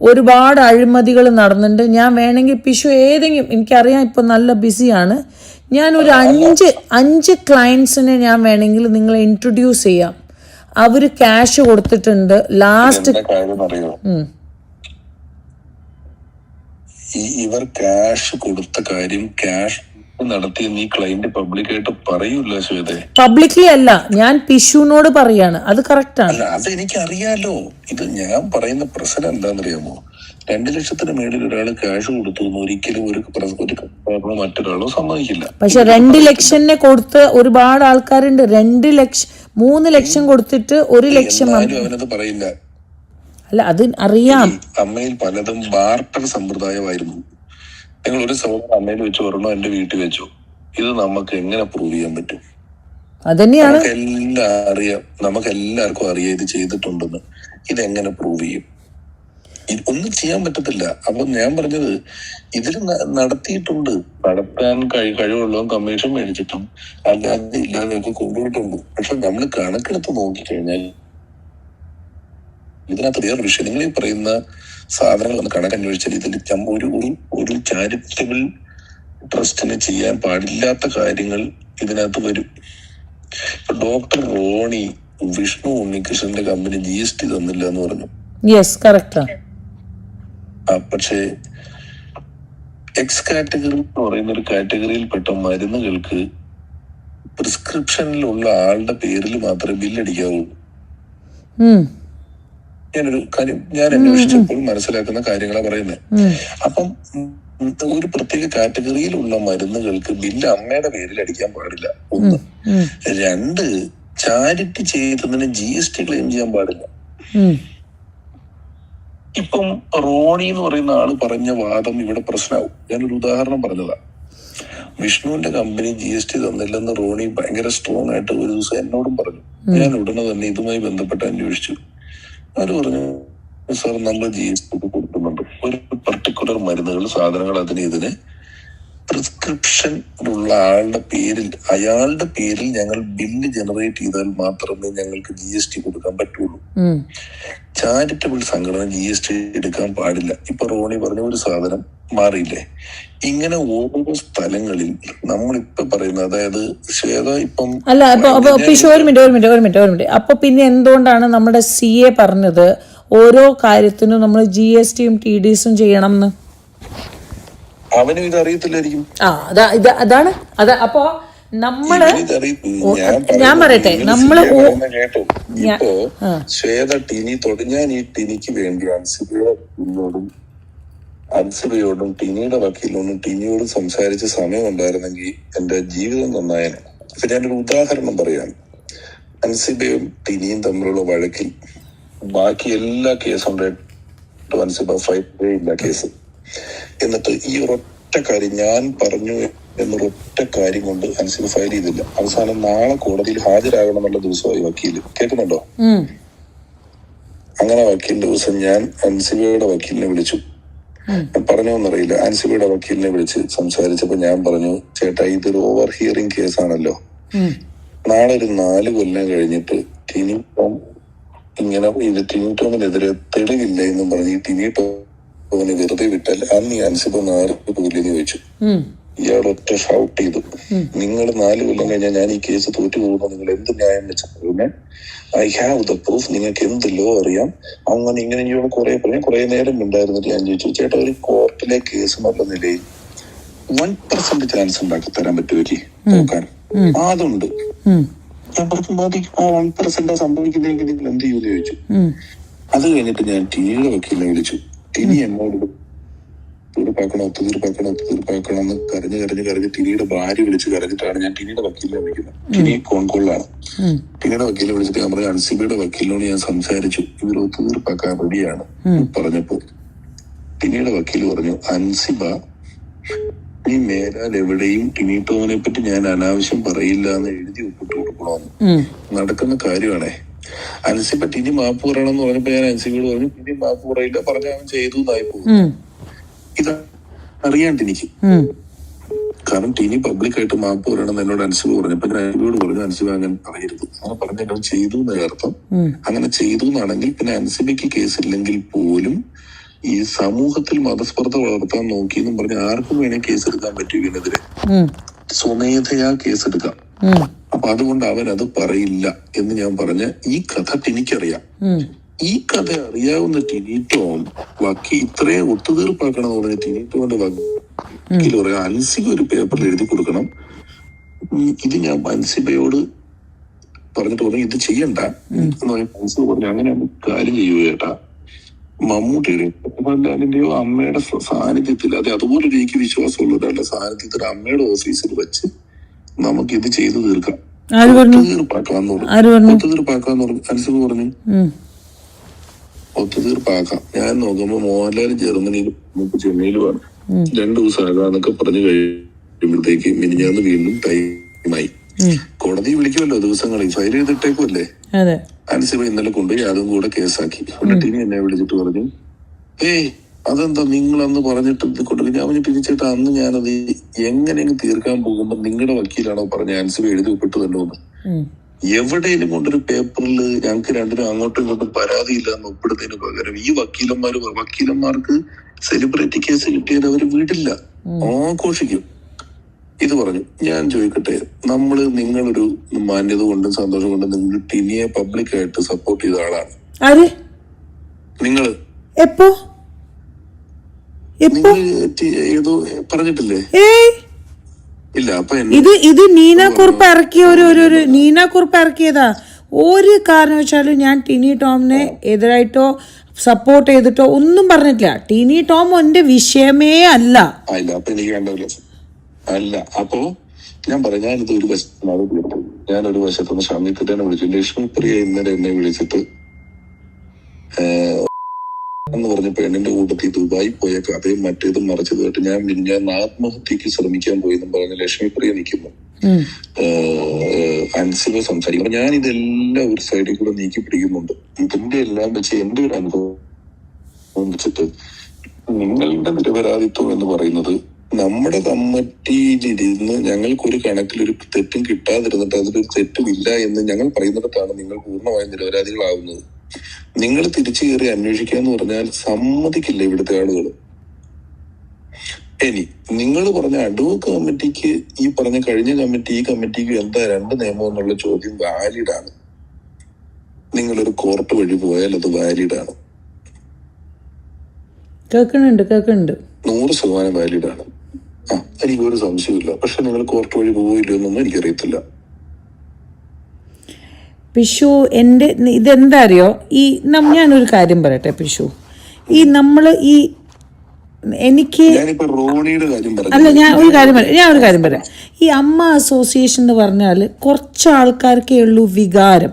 ഒരുപാട് അഴിമതികൾ നടന്നിട്ടുണ്ട്. ഞാൻ വേണമെങ്കിൽ പിഷു ഏതെങ്കിലും, എനിക്കറിയാം ഇപ്പം നല്ല ബിസിയാണ്, ഞാനൊരു 5 ക്ലയൻസിനെ ഞാൻ വേണമെങ്കിൽ നിങ്ങളെ ഇൻട്രൊഡ്യൂസ് ചെയ്യാം. അവർ ക്യാഷ് കൊടുത്തിട്ടുണ്ട്. ലാസ്റ്റ് ഇവർ ക്യാഷ് കൊടുത്ത കാര്യം ക്യാഷ് നടത്തി നീ ക്ലയന്റ് പബ്ലിക്കായിട്ട് പറയൂല ശ്വേത. പബ്ലിക്ലി അല്ല, ഞാൻ പിഷുവിനോട് പറയാണ്. അത് കറക്റ്റ് ആണ്. അത് എനിക്കറിയാലോ. ഇത് ഞാൻ പറയുന്ന പ്രശ്നം എന്താണെന്നറിയാമോ? 2 ലക്ഷത്തിന് മേളിൽ ഒരാൾ ക്യാഷ് കൊടുത്തു ഒരിക്കലും ഒരു മറ്റൊരാളോ സമ്മതിക്കില്ല. പക്ഷെ 2 ലക്ഷത്തിന് കൊടുത്ത് ഒരുപാട് ആൾക്കാരുണ്ട്. 2 ലക്ഷം 3 ലക്ഷം കൊടുത്തിട്ട് 1 ലക്ഷം അവനത് പറയില്ല. അല്ല, അത് അറിയാം. അമ്മയിൽ പലതും ബാർട്ടർ സമ്പ്രദായമായിരുന്നു. നിങ്ങൾ ഒരു സഹോദരൻ അമ്മയിൽ വെച്ച് ഒരെണ്ണം എന്റെ വീട്ടിൽ വെച്ചു. ഇത് നമുക്ക് എങ്ങനെ പ്രൂവ് ചെയ്യാൻ പറ്റും? അതന്നെയാണ് നമുക്ക് എല്ലാവർക്കും അറിയാം ഇത് ചെയ്തിട്ടുണ്ടെന്ന്. ഇതെങ്ങനെ പ്രൂവ് ചെയ്യും? ഒന്നും ചെയ്യാൻ പറ്റത്തില്ല. അപ്പൊ ഞാൻ പറഞ്ഞത് ഇതിൽ നടത്തിയിട്ടുണ്ട്. നടത്താൻ കഴിവുള്ളതും കമ്മീഷൻ മേടിച്ചിട്ടും അല്ലാതെ ഇല്ലാതെയൊക്കെ കൊണ്ടുപോയിട്ടുണ്ട്. പക്ഷെ നമ്മൾ കണക്കെടുത്ത് നോക്കിക്കഴിഞ്ഞാൽ ഇതിനകത്ത് വേറെ വിഷയം. നിങ്ങൾ ഈ പറയുന്ന സാധനങ്ങൾ ഒന്ന് കണക്കന്വേഷിച്ചാൽ ഇതിൽ ഒരു ചാരിറ്റബിൾ ട്രസ്റ്റിന് ചെയ്യാൻ പാടില്ലാത്ത കാര്യങ്ങൾ ഇതിനകത്ത് വരും. ഇപ്പൊ ഡോക്ടർ റോണി വിഷ്ണു ഉണ്ണികൃഷ്ണന്റെ കമ്പനി GST തന്നില്ല എന്ന് പറഞ്ഞു. പക്ഷേ എക്സ് കാറ്റഗറി എന്ന് പറയുന്ന ഒരു കാറ്റഗറിയിൽപ്പെട്ട മരുന്നുകൾക്ക് പ്രിസ്ക്രിപ്ഷനിലുള്ള ആളുടെ പേരിൽ മാത്രമേ ബില്ലടിക്കാവൂ. ഞാനൊരു കാര്യം ഞാൻ അന്വേഷിച്ചപ്പോൾ മനസ്സിലാക്കുന്ന കാര്യങ്ങളാണ് പറയുന്നത്. അപ്പം ഒരു പ്രത്യേക കാറ്റഗറിയിലുള്ള മരുന്നുകൾക്ക് ബില്ല് അമ്മയുടെ പേരിൽ അടിക്കാൻ പാടില്ല. 1. 2, ചാരിറ്റി ചെയ്തതിന് GST ക്ലെയിം ചെയ്യാൻ പാടില്ല. ഇപ്പം റോണി എന്ന് പറയുന്ന ആള് പറഞ്ഞ വാദം ഇവിടെ പ്രശ്നമാവും. ഞാനൊരു ഉദാഹരണം പറഞ്ഞതാ. വിഷ്ണുവിന്റെ കമ്പനി GST തന്നില്ലെന്ന് റോണി ഭയങ്കര സ്ട്രോങ് ആയിട്ട് ഒരു ദിവസം എന്നോടും പറഞ്ഞു. ഞാൻ ഉടനെ തന്നെ ഇതുമായി ബന്ധപ്പെട്ട് അന്വേഷിച്ചു. അവര് പറഞ്ഞു, സാർ നമ്മൾ GST കൊടുക്കുന്നുണ്ട്. ഒരു പർട്ടിക്കുലർ മരുന്നുകൾ സാധനങ്ങൾ ഇതിന് പ്രിസ്ക്രിപ്ഷനിലുള്ള അയാളുടെ പേരിൽ ഞങ്ങൾ ബില്ല് ജനറേറ്റ് ചെയ്താൽ മാത്രമേ ഞങ്ങൾക്ക് GST കൊടുക്കാൻ പറ്റുള്ളൂ. ചാരിറ്റബിൾ സംഘടന GST എടുക്കാൻ പാടില്ല. ഇപ്പൊ റോണി പറഞ്ഞ ഒരു സാധനം മാറിയില്ലേ? ഇങ്ങനെ ഓരോ സ്ഥലങ്ങളിൽ നമ്മളിപ്പൊ പറയുന്നത്, അതായത് ശ്വേത ഇപ്പം അല്ല ഒരു മിനിറ്റ് അപ്പൊ പിന്നെ എന്തുകൊണ്ടാണ് നമ്മുടെ CA പറഞ്ഞത് ഓരോ കാര്യത്തിനും നമ്മൾ GSTയും TDSും ചെയ്യണം എന്ന്? അവനും ഇത് അറിയത്തില്ലായിരിക്കും. അതാണ് അപ്പൊ നമ്മള് ഞാൻ പറയട്ടെ, നമ്മള് കേട്ടോ, ഇപ്പോ ശ്വേത ടിനി ഞാൻ ഈ ടിനിക്ക് വേണ്ടി അൻസിബയോടും ടിനിയുടെ വക്കീലിനോടും ടിനിയോടും സംസാരിച്ച സമയം ഉണ്ടായിരുന്നെങ്കിൽ എന്റെ ജീവിതം നന്നായേനെ. ഇപ്പൊ ഞാനൊരു ഉദാഹരണം പറയാണ്. അൻസിബയും ടിനിയും തമ്മിലുള്ള വഴക്കിൽ ബാക്കി എല്ലാ കേസും അൻസിബ ഫൈറ്റ് ഇല്ല കേസ്. എന്നിട്ട് ഈ ഒരൊറ്റ കാര്യം ഞാൻ പറഞ്ഞു എന്നൊരൊറ്റ കാര്യം കൊണ്ട് അൻസിബ ഫയൽ ചെയ്തില്ല. അവസാനം നാളെ കോടതിയിൽ ഹാജരാകണം എന്നുള്ള ദിവസമായി വക്കീല്. കേൾക്കുന്നുണ്ടോ? അങ്ങനെ വക്കീലിന്റെ ദിവസം ഞാൻ അൻസിബയുടെ വക്കീലിനെ വിളിച്ചു. പറഞ്ഞോന്നറിയില്ല. അൻസിബയുടെ വക്കീലിനെ വിളിച്ച് സംസാരിച്ചപ്പോ ഞാൻ പറഞ്ഞു, ചേട്ടാ ഇതൊരു ഓവർ ഹിയറിംഗ് കേസാണല്ലോ, നാളെ ഒരു 4 കൊല്ലം കഴിഞ്ഞിട്ട് ടിനി ടോം ഇങ്ങനെ ഇത് ടിനി ടോമിനെതിരെ തെളിവില്ല എന്നും പറഞ്ഞ് ഈ ടിനി ടോമിനെ വെറുതെ വിട്ടാൽ അന്ന് ഈ അൻസിബ 4 കൊല്ലെന്ന് ചോദിച്ചു. ഇയാളൊറ്റ ഷൗട്ട് ചെയ്തു, നിങ്ങൾ 4 കൊല്ലം കഴിഞ്ഞാൽ ഞാൻ ഈ കേസ് തോറ്റു പോകുമ്പോൾ നിങ്ങൾ എന്ത് ന്യായം വെച്ചാൽ ഐ ഹാവ് ദ പ്രൂഫ്, നിങ്ങൾക്ക് എന്ത് ലോ അറിയാം, അങ്ങനെ ഇങ്ങനെ ഇങ്ങനെ കുറെ നേരം ഉണ്ടായിരുന്നിട്ട് ഞാൻ ചോദിച്ചു, ചേട്ടാ ഒരു കോർട്ടിലെ കേസ് എന്നുള്ള നിലയിൽ 1% ചാൻസ് ഉണ്ടാക്കി തരാൻ പറ്റുമല്ലേ നോക്കാൻ? അതുണ്ട്. ഞാൻ പറഞ്ഞു മതി, ആ 1% സംഭവിക്കുന്നെങ്കിൽ നിങ്ങൾ എന്ത് ചെയ്യുമെന്ന് ചോദിച്ചു. അത് കഴിഞ്ഞിട്ട് ഞാൻ ടിനിയുടെ വക്കീലിനെ വിളിച്ചു. ടിനി എന്നോട് ഒത്തുതീർപ്പാക്കണം എന്ന് കരഞ്ഞ് ടിനിയുടെ ഭാര്യ വിളിച്ച് കരഞ്ഞിട്ടാണ് ഞാൻ ടിനിയുടെ വക്കീലിനെ വിളിക്കുന്നത്. ടിനി കോൺകോളിലാണ്. ടിനിയുടെ വക്കീലിനെ വിളിച്ചിട്ട് ഞാൻ പറഞ്ഞു, അൻസിബയുടെ വക്കീലിനോട് ഞാൻ സംസാരിച്ചു, ഇവർ ഒത്തുതീർപ്പാക്കാൻ റെഡിയാണ് പറഞ്ഞപ്പോ ടിനിയുടെ വക്കീല് പറഞ്ഞു, അൻസിബ നീ മേലാൽ എവിടെയും ടിനി ടോമിനെ പറ്റി ഞാൻ അനാവശ്യം പറയില്ല എന്ന് എഴുതി ഒപ്പിട്ട് കൊടുക്കണമെന്ന്. നടക്കുന്ന കാര്യമാണേ. അൻസിബ ടിനി മാപ്പ് പറയണമെന്ന് പറഞ്ഞപ്പോ ഞാൻ അൻസിബയോട് പറഞ്ഞു, ടിനി മാപ്പ് പറയില്ല, പറഞ്ഞ അവൻ ചെയ്തു എന്നായി പോകും. ഇത് അറിയാണ്ട് എനിക്ക്, കാരണം ടിനി പബ്ലിക്കായിട്ട് മാപ്പ് പറയണമെന്ന് എന്നോട് അൻസിബ പറഞ്ഞപ്പോ ഞാൻ അൻസിബയോട് പറഞ്ഞു, അൻസിബ അങ്ങനെ പറയരുത്, അങ്ങനെ പറഞ്ഞ എന്നോട് ചെയ്തു എന്ന അർത്ഥം. അങ്ങനെ ചെയ്തു എന്നാണെങ്കിൽ പിന്നെ അൻസിബയ്ക്ക് കേസില്ലെങ്കിൽ പോലും ഈ സമൂഹത്തിൽ മതസ്പർദ്ധ വളർത്താൻ നോക്കി എന്നും പറഞ്ഞ് ആർക്കും വേണേ കേസെടുക്കാൻ പറ്റും ഇതിനെതിരെ, സ്വമേധയാ കേസെടുക്കാം. അപ്പൊ അതുകൊണ്ട് അവൻ അത് പറയില്ല എന്ന് ഞാൻ പറഞ്ഞ ഈ കഥ ടിനിക്കറിയാം. ഈ കഥ അറിയാവുന്ന ടിനി ടോം ഇത്രയും ഒത്തുതീർപ്പാക്കണം എന്ന് പറഞ്ഞ ടിനി ടോമിന്റെ വക്കീൽ പറയാം, അൻസിബ ഒരു പേപ്പറിൽ എഴുതി കൊടുക്കണം, ഇത് ഞാൻ അൻസിബയോട് പറഞ്ഞിട്ട് പറഞ്ഞു ഇത് ചെയ്യണ്ട എന്ന് പറഞ്ഞ അൻസിബ പറഞ്ഞു, അങ്ങനെ കാര്യം ചെയ്യുക ചേട്ടാ, മമ്മൂട്ടിയുടെയോ മോഹൻലാലിന്റെയോ അമ്മയുടെ സാന്നിധ്യത്തിൽ, അതുപോലെ എനിക്ക് വിശ്വാസമുള്ള ഒരാളുടെ സാന്നിധ്യത്തിൽ അമ്മയുടെ ഓഫീസിൽ വെച്ച് നമുക്ക് ഇത് ചെയ്തു തീർക്കാം, ഒത്തുതീർപ്പാക്കാന്ന് പറഞ്ഞു. അൻസിബ പറഞ്ഞു ഒത്തുതീർപ്പാക്കാം. ഞാൻ നോക്കുമ്പോ മോഹൻലാൽ ജർമ്മനിയിൽ ചെന്നൈയിലുമാണ്, 2 ദിവസം ആകാന്നൊക്കെ പറഞ്ഞു കഴിയുമ്പോഴത്തേക്ക് മിനിഞ്ഞാന്ന് വീണ്ടും ടൈമായി. കോടതി വിളിക്കുമല്ലോ ദിവസങ്ങളിൽ, ഫയൽ ചെയ്തിട്ടേക്കുമല്ലേ. അൻസിബ ഇന്നലെ കൊണ്ടുപോയി അതും കൂടെ കേസാക്കി. ടിനി എന്നെ വിളിച്ചിട്ട് പറഞ്ഞു, അതെന്താ നിങ്ങൾ അന്ന് പറഞ്ഞിട്ട് ഇത് കൊണ്ടുപോയി? ഞാൻ പറഞ്ഞു, ടിനിച്ചേട്ടാ അന്ന് ഞാനത് എങ്ങനെയെങ്കിലും തീർക്കാൻ പോകുമ്പോ നിങ്ങളുടെ വക്കീലാണോ പറഞ്ഞ അൻസിബ എഴുതി ഒപ്പിട്ട് തന്നോന്ന്? എവിടെയും കൊണ്ടൊരു പേപ്പറിൽ ഞങ്ങൾക്ക് രണ്ടിനും അങ്ങോട്ടും ഇങ്ങോട്ടും പരാതിയില്ല എന്ന് ഒപ്പിടുന്നതിന് പകരം ഈ വക്കീലന്മാർക്ക് സെലിബ്രിറ്റി കേസ് കിട്ടിയത് അവര് വിടില്ല, ആഘോഷിക്കും. ഇത് പറഞ്ഞു. ഞാൻ ചോദിക്കട്ടെ, നിങ്ങളൊരു മാന്യത കൊണ്ടും സന്തോഷം കൊണ്ടും നിങ്ങൾ ടിനിയെ പബ്ലിക്കായിട്ട് സപ്പോർട്ട് ചെയ്ത ആളാണ്. നിങ്ങള് ഏതോ പറഞ്ഞിട്ടില്ലേ? ഇല്ല. അപ്പൊ ഇത് നീന കുറുപ്പ് ഇറക്കിയ ഒരു നീന കുറുപ്പ് ഇറക്കിയതാ. ഒരു കാരണവശാലും ഞാൻ ടിനി ടോമിനെ എതിരായിട്ടോ സപ്പോർട്ട് ചെയ്തിട്ടോ ഒന്നും പറഞ്ഞിട്ടില്ല. ടിനി ടോം എന്റെ വിഷയമേ അല്ല. അപ്പൊ എനിക്ക് കണ്ടല്ലോ അല്ല. അപ്പോ ഞാൻ പറയാം, ഞാനിത് ഒരു വശത്താണ് തീർത്തത്. ഞാനൊരു വശത്തുനിന്ന് ഷമീഖിനെ വിളിച്ചു. ലക്ഷ്മിപ്രിയ ഇന്നലെ എന്നെ വിളിച്ചിട്ട് എന്ന് പറഞ്ഞ പെണ്ണിന്റെ കൂട്ടത്തിൽ ദുബായി പോയ കഥയും മറ്റേതും മറിച്ചത് കേട്ട് ഞാൻ ആത്മഹത്യക്ക് ശ്രമിക്കാൻ പോയി എന്നും പറഞ്ഞ് ലക്ഷ്മിപ്രിയ നിൽക്കുന്നു. അൻസിബ സംസാരിക്കുന്നു. ഞാൻ ഇതെല്ലാം ഒരു സൈഡിൽ കൂടെ നീക്കി പിടിക്കുന്നുണ്ട്. ഇതിന്റെ എല്ലാം വെച്ച് എന്റെ ഒരു അനുഭവം വെച്ചിട്ട് നിങ്ങളുടെ നിരപരാധിത്വം എന്ന് പറയുന്നത് നമ്മുടെ കമ്മിറ്റിയിലിരുന്ന് ഞങ്ങൾക്കൊരു കണക്കിലൊരു തെറ്റും കിട്ടാതിരുന്നിട്ട് അതിലൊരു തെറ്റുമില്ല എന്ന് ഞങ്ങൾ പറയുന്നിടത്താണ് നിങ്ങൾ പൂർണ്ണമായും നിരപരാധികളാവുന്നത്. നിങ്ങൾ തിരിച്ചു കയറി അന്വേഷിക്കാന്ന് പറഞ്ഞാൽ സമ്മതിക്കില്ല ഇവിടുത്തെ ആളുകൾ. ഇനി നിങ്ങൾ പറഞ്ഞ അഡ്വോക്ക് കമ്മിറ്റിക്ക് ഈ പറഞ്ഞ കഴിഞ്ഞ കമ്മിറ്റി ഈ കമ്മിറ്റിക്ക് എന്താ രണ്ട് നിയമം എന്നുള്ള ചോദ്യം വാലിഡാണ്. നിങ്ങളൊരു കോർട്ട് വഴി പോയാൽ അത് വാലിഡാണ്, കേൾക്കുന്നുണ്ട് 100% വാലിഡാണ്. എനിക്കൊരു സംശയമില്ല. പക്ഷെ നിങ്ങൾ കോർട്ട് വഴി പോയില്ലോ എന്നൊന്നും എനിക്കറിയത്തില്ല. പിഷു എൻ്റെ ഇതെന്താ അറിയോ, ഞാനൊരു കാര്യം പറയട്ടെ പിഷു, എനിക്ക് ഞാനിപ്പോ റോണിയുടെ കാര്യം അല്ല ഞാൻ ഒരു കാര്യം പറയാം. ഈ അമ്മ അസോസിയേഷൻ എന്ന് പറഞ്ഞാൽ കുറച്ച് ആൾക്കാർക്കേ ഉള്ളൂ വികാരം,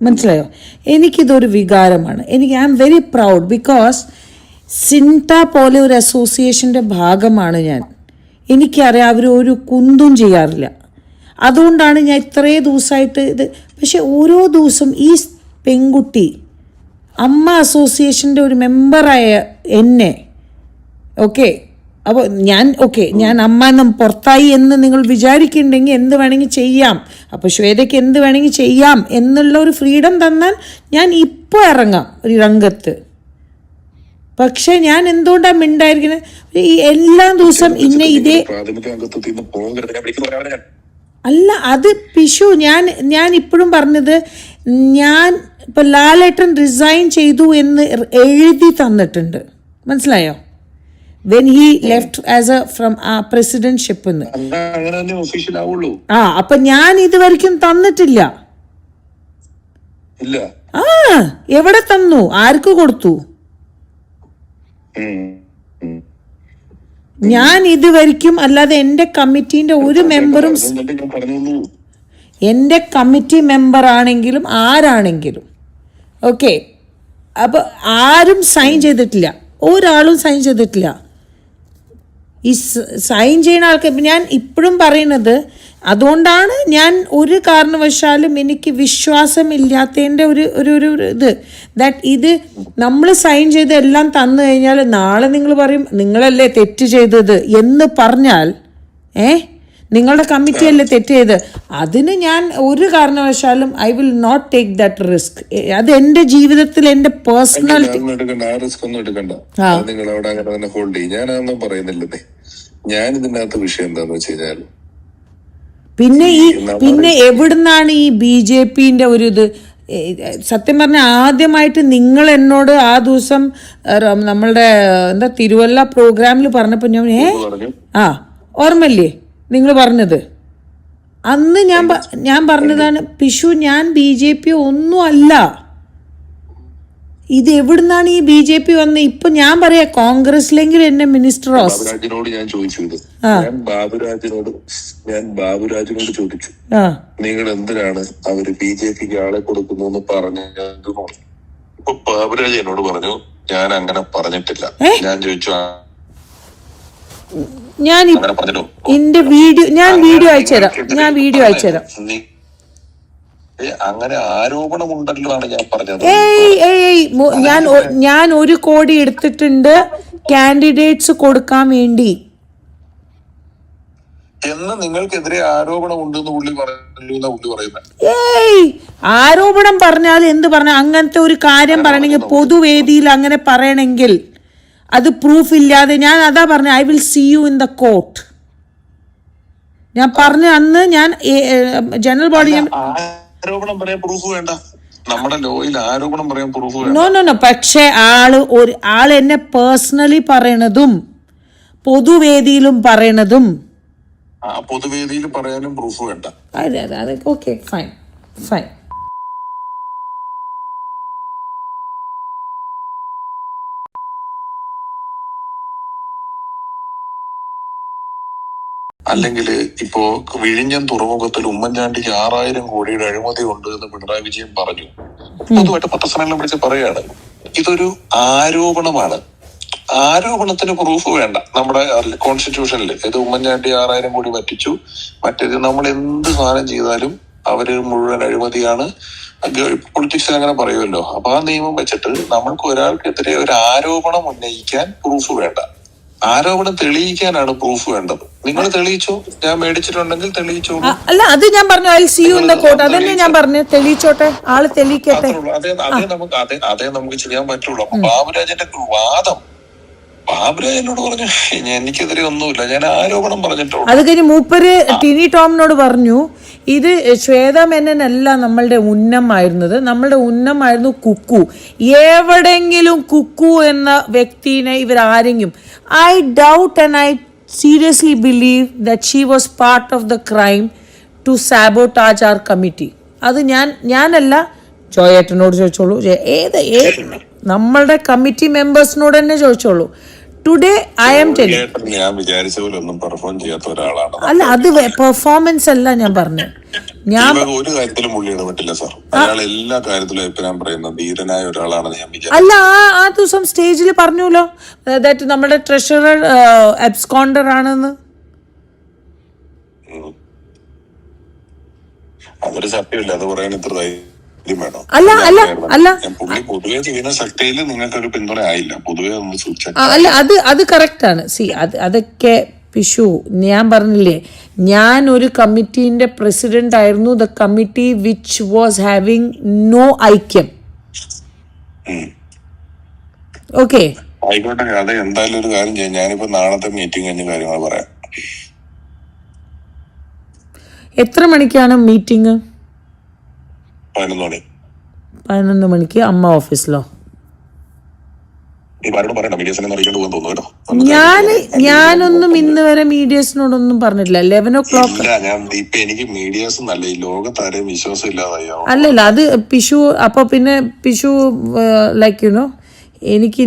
മനസ്സിലായോ? എനിക്കിതൊരു വികാരമാണ്. I am very proud because CINTAA പോലെ ഒരു അസോസിയേഷൻ്റെ ഭാഗമാണ് ഞാൻ. എനിക്കറിയാം അവർ ഒരു കുന്തും ചെയ്യാറില്ല. അതുകൊണ്ടാണ് ഞാൻ ഇത്രയും ദിവസമായിട്ട് ഇത്. പക്ഷെ ഓരോ ദിവസം ഈ പെൺകുട്ടി അമ്മ അസോസിയേഷൻ്റെ ഒരു മെമ്പറായ എന്നെ, ഓക്കെ, അപ്പോൾ ഞാൻ അമ്മ എന്നും പുറത്തായി എന്ന് നിങ്ങൾ വിചാരിക്കുന്നുണ്ടെങ്കിൽ എന്ത് വേണമെങ്കിൽ ചെയ്യാം, അപ്പോൾ ശ്വേതയ്ക്ക് എന്ത് വേണമെങ്കിൽ ചെയ്യാം എന്നുള്ള ഒരു ഫ്രീഡം തന്നാൽ ഞാൻ ഇപ്പോൾ ഇറങ്ങാം ഒരു രംഗത്ത്. പക്ഷെ ഞാൻ എന്തുകൊണ്ടാണ് മിണ്ടായിരിക്കുന്നത്? ഈ എല്ലാ ദിവസം ഇതേ അല്ല, അത് പിഷു ഞാൻ ഇപ്പോഴും പറഞ്ഞത്, ഞാൻ ഇപ്പം ലാലേട്ടൻ റിസൈൻ ചെയ്തു എന്ന് എഴുതി തന്നിട്ടുണ്ട്, മനസ്സിലായോ? When he left as from presidentship എന്ന്. അപ്പൊ ഞാൻ ഇതുവരെയ്ക്കും തന്നിട്ടില്ല. എവിടെ തന്നു? ആർക്ക് കൊടുത്തു? ഞാൻ ഇതുവരെയ്ക്കും അല്ലാതെ എൻ്റെ കമ്മിറ്റീൻ്റെ ഒരു മെമ്പറും, എൻ്റെ കമ്മിറ്റി മെമ്പർ ആണെങ്കിലും ആരാണെങ്കിലും, ഓക്കെ, അപ്പോൾ ആരും സൈൻ ചെയ്തിട്ടില്ല, ഒരാളും സൈൻ ചെയ്തിട്ടില്ല. ഈ സൈൻ ചെയ്യുന്ന ആൾക്ക് ഞാൻ ഇപ്പോഴും പറയുന്നത്, അതുകൊണ്ടാണ് ഞാൻ ഒരു കാരണവശാലും എനിക്ക് വിശ്വാസമില്ലാത്തതിൻ്റെ ഒരു ഇത് ദാറ്റ് ഇത് നമ്മൾ സൈൻ ചെയ്ത് എല്ലാം തന്നു കഴിഞ്ഞാൽ നാളെ നിങ്ങൾ പറയും നിങ്ങളല്ലേ തെറ്റ് ചെയ്തത് എന്ന് പറഞ്ഞാൽ, നിങ്ങളുടെ കമ്മിറ്റിയല്ലേ തെറ്റ് ചെയ്ത്. അതിന് ഞാൻ ഒരു കാരണവശാലും I will not take that risk. അത് എൻ്റെ ജീവിതത്തിൽ എൻ്റെ പേഴ്സണാലിറ്റി. ഞാൻ ഇതിനകത്ത് വിഷയം എന്താന്ന് വെച്ച് കഴിഞ്ഞാൽ, പിന്നെ എവിടുന്നാണ് ഈ BJPന്റെ ഒരു ഇത്? സത്യം പറഞ്ഞാൽ ആദ്യമായിട്ട് നിങ്ങൾ എന്നോട് ആ ദിവസം നമ്മളുടെ തിരുവല്ല പ്രോഗ്രാമിൽ പറഞ്ഞപ്പോൾ ഞാൻ ഓർമ്മല്ലേ നിങ്ങൾ പറഞ്ഞത്? അന്ന് ഞാൻ പറഞ്ഞതാണ് പിഷു, ഞാൻ BJP ഒന്നും അല്ല. ഇത് എവിടുന്നാണ് ഈ BJP വന്ന്? ഇപ്പൊ ഞാൻ പറയാ കോൺഗ്രസിലെങ്കിലും എന്നെ മിനിസ്റ്റർ ബാബുരാജിനോട് ഞാൻ ചോദിച്ചു. ഞാൻ ബാബുരാജിനോട് ചോദിച്ചു, നിങ്ങൾ എന്തിനാണ് അവര് BJPക്ക് ആളെ കൊടുക്കുന്നു എന്ന് പറഞ്ഞത്? ഇപ്പൊ ബാബുരാജ് എന്നോട് പറഞ്ഞു ഞാൻ അങ്ങനെ പറഞ്ഞിട്ടില്ല. ഞാൻ ചോദിച്ചു എന്റെ വീഡിയോ അയച്ചുതരാം. അങ്ങനെ ആരോപണമുണ്ടല്ലോ ആണ് ഞാൻ പറഞ്ഞത്. ഞാൻ 1 കോടി എടുത്തിട്ടുണ്ട് കാൻഡിഡേറ്റ്സ് കൊടുക്കാൻ വേണ്ടി എന്ന് നിങ്ങൾക്കെതിരെ ആരോപണം ഉണ്ടെന്ന് പുള്ളി പറയുന്നത്. ആരോപണം പറഞ്ഞാൽ എന്ത് പറഞ്ഞ അങ്ങനത്തെ ഒരു കാര്യം പറയണമെങ്കിൽ പൊതുവേദിയിൽ അങ്ങനെ പറയണമെങ്കിൽ അത് പ്രൂഫ് ഇല്ലാതെ, ഞാൻ അതാ പറഞ്ഞ I will see you in the court. ഞാൻ പറഞ്ഞ അന്ന് ഞാൻ ജനറൽ ബോഡി ആരോപണം പറയാൻ പ്രൂഫ് വേണ്ട. നമ്മുടെ ലോയിൽ ആരോപണം പറയാൻ പ്രൂഫ് വേണ്ട. നോ പക്ഷെ ആള് എന്നെ പേഴ്സണലി പറയണതും പൊതുവേദിയിലും പറയണതും, പൊതുവേദിയിൽ പറയാനും പ്രൂഫ് വേണ്ട. അതെ ഓക്കെ ഫൈൻ. അല്ലെങ്കിൽ ഇപ്പോ വിഴിഞ്ഞം തുറമുഖത്തിൽ ഉമ്മൻചാണ്ടിക്ക് 6000 കോടിയുടെ അഴിമതി ഉണ്ട് എന്ന് പിണറായി വിജയൻ പറഞ്ഞു. പൊതുവായിട്ട് പത്രസമ്മേളനം വിളിച്ച് പറയാണ് ഇതൊരു ആരോപണമാണ്. ആരോപണത്തിന് പ്രൂഫ് വേണ്ട. നമ്മുടെ കോൺസ്റ്റിറ്റ്യൂഷനിൽ ഇത് ഉമ്മൻചാണ്ടി 6000 കോടി പറ്റിച്ചു, മറ്റേത് നമ്മൾ എന്ത് സാധനം ചെയ്താലും അവര് മുഴുവൻ അഴിമതിയാണ്, പൊളിറ്റിക്സ് അങ്ങനെ പറയുമല്ലോ. അപ്പൊ ആ നിയമം വെച്ചിട്ട് നമ്മൾക്ക് ഒരാൾക്കെതിരെ ഒരു ആരോപണം ഉന്നയിക്കാൻ പ്രൂഫ് വേണ്ട. ആരോപണം തെളിയിക്കാനാണ് പ്രൂഫ് വേണ്ടത്. നിങ്ങൾ തെളിയിച്ചോ, ഞാൻ മേടിച്ചിട്ടുണ്ടെങ്കിൽ തെളിയിച്ചോളൂ. അല്ല, അത് ഞാൻ പറഞ്ഞു I C U in the court. അതന്നെ ഞാൻ പറഞ്ഞു, തെളിയിച്ചോട്ടെ, ആള് തെളിയിക്കട്ടെ. അതേ നമുക്ക് ചെയ്യാൻ പറ്റുള്ളൂ. അപ്പൊ ബാബുരാജന്റെ വാദം, ബാബുരാജനോട് പറഞ്ഞു എനിക്കെതിരെ ഒന്നുമില്ല, ഞാൻ ആരോപണം പറഞ്ഞിട്ടുള്ളൂ. അത് കഴിഞ്ഞ് മൂപ്പര് ടിനി ടോമിനോട് പറഞ്ഞു ഇത് ശ്വേത മേനനല്ല നമ്മളുടെ ഉന്നമായിരുന്നത്, നമ്മളുടെ ഉന്നമായിരുന്നു കുക്കു. എവിടെങ്കിലും കുക്കു എന്ന വ്യക്തിനെ ഇവരാരെങ്കിലും, I doubt and I seriously believe that she was part of the crime to sabotage our committee. അത് ഞാനല്ല, ജോയേട്ടനോട് ചോദിച്ചോളൂ, ഏത് നമ്മളുടെ കമ്മിറ്റി മെമ്പേഴ്സിനോട് തന്നെ ചോദിച്ചോളൂ. ടുഡേ ഐ ആം ടെലിംഗ്, ഞാൻ വിചാരിച്ച പോലെ ഒന്നും പെർഫോം ചെയ്യാത്ത ഒരാളാണ്. അല്ല, അത് പെർഫോമൻസ് അല്ല ഞാൻ പറഞ്ഞു. ഞാൻ ഒരു കാര്യത്തിലും പുള്ളി ഇടപെട്ടില്ല സാർ. അയാൾ എല്ലാ കാര്യത്തിലും അഭിപ്രായം പറയുന്ന ധീരനായ ഒരാളാണെന്ന് ഞാൻ വിചാരിച്ചു. അല്ല, ആ ദിവസം സ്റ്റേജിൽ പറഞ്ഞല്ലോ ദാറ്റ് നമ്മുടെ ട്രഷറർ അബ്സ്കോണ്ടർ ആണെന്ന്. അതൊരു സത്യമില്ല, അത് പറയാൻ ഇത്ര ധൈര്യം വേണം. അല്ല പുള്ളി പൊതുവെ ചെയ്യുന്ന ശക്തിയിൽ നിങ്ങൾക്കൊരു പിന്തുണ ആയില്ല, പൊതുവെ ഒന്ന് സൂക്ഷിച്ചു. അല്ല, അത് കറക്റ്റ് ആണ്. സി അതൊക്കെ പിഷു, ഞാൻ പറഞ്ഞില്ലേ, ഞാൻ ഒരു കമ്മിറ്റീൻ്റെ പ്രസിഡന്റ് ആയിരുന്നു, the committee which was having no ഐക്യം. ഓക്കെ, ആയിക്കോട്ടെ. അത് എന്തായാലും ഒരു കാര്യം ചെയ്യാം, ഞാനിപ്പോ നാളത്തെ മീറ്റിംഗ് കഴിഞ്ഞ കാര്യങ്ങൾ പറയാം. എത്ര മണിക്കാണ് മീറ്റിംഗ്? 11 മണി. 11 മണിക്ക് അമ്മ ഓഫീസിലോ? ഞാനൊന്നും ഇന്ന് വരെ മീഡിയസിനോടൊന്നും പറഞ്ഞിട്ടില്ല. 11 o'clock. എനിക്ക് മീഡിയസ് നല്ല ഈ ലോകത്താരെയും വിശ്വാസം ഇല്ലാതായോ? അല്ലല്ല, അത് പിഷു. അപ്പൊ പിന്നെ പിഷു ലൈക്ക് യുനോ,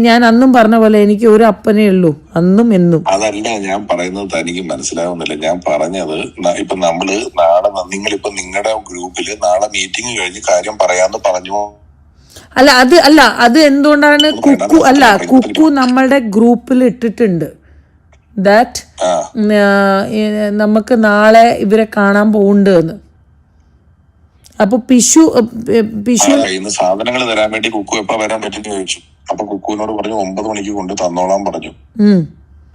ഞാൻ അന്നും പറഞ്ഞ പോലെ എനിക്ക് ഒരു അപ്പനേ ഉള്ളൂ, അന്നും എന്നും. അതല്ല ഞാൻ പറയുന്നത്, തനിക്ക് മനസ്സിലാവുന്നില്ല. ഞാൻ പറഞ്ഞത് ഇപ്പൊ നമ്മള് നാളെ, നിങ്ങളിപ്പോ നിങ്ങളുടെ ഗ്രൂപ്പില് നാളെ മീറ്റിംഗ് കഴിഞ്ഞ് കാര്യം പറയാന്ന് പറഞ്ഞു. അത് എന്തുകൊണ്ടാണ് കുക്കു നമ്മളുടെ ഗ്രൂപ്പിൽ ഇട്ടിട്ടുണ്ട് ദാറ്റ് നമുക്ക് നാളെ ഇവരെ കാണാൻ പോകുന്നുണ്ട് എന്ന്. അപ്പൊ പിഷു സാധനങ്ങൾ തരാൻ വേണ്ടി കുക്കു എപ്പോ വരാൻ പറ്റുന്ന ചോദിച്ചു. അപ്പൊ കുക്കുവിനോട് പറഞ്ഞു 9 മണിക്ക് കൊണ്ട് തന്നോളാൻ പറഞ്ഞു.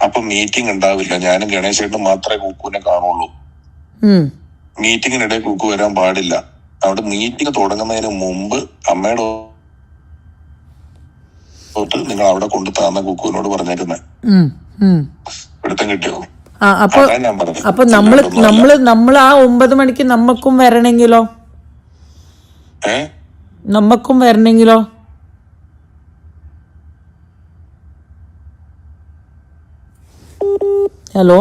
അപ്പൊ മീറ്റിംഗ് ഉണ്ടാവില്ല, ഞാനും ഗണേശേട്ടനും മാത്രമേ കുക്കുവിനെ കാണുള്ളൂ. മീറ്റിംഗിനിടെ കുക്കു വരാൻ പാടില്ല. അവിടെ മീറ്റിംഗ് തുടങ്ങുന്നതിന് മുമ്പ് അമ്മയുടെ നിങ്ങൾ അവിടെ കൊണ്ട് താന്ന കുക്കുവിനോട് പറഞ്ഞേക്കുന്നത്. പിടുത്തം കിട്ടിയോ? അപ്പൊ നമ്മള് ആ 9 മണിക്ക് നമ്മക്കും വരണെങ്കിലോ? നമ്മക്കും വരണെങ്കിലോ? Hello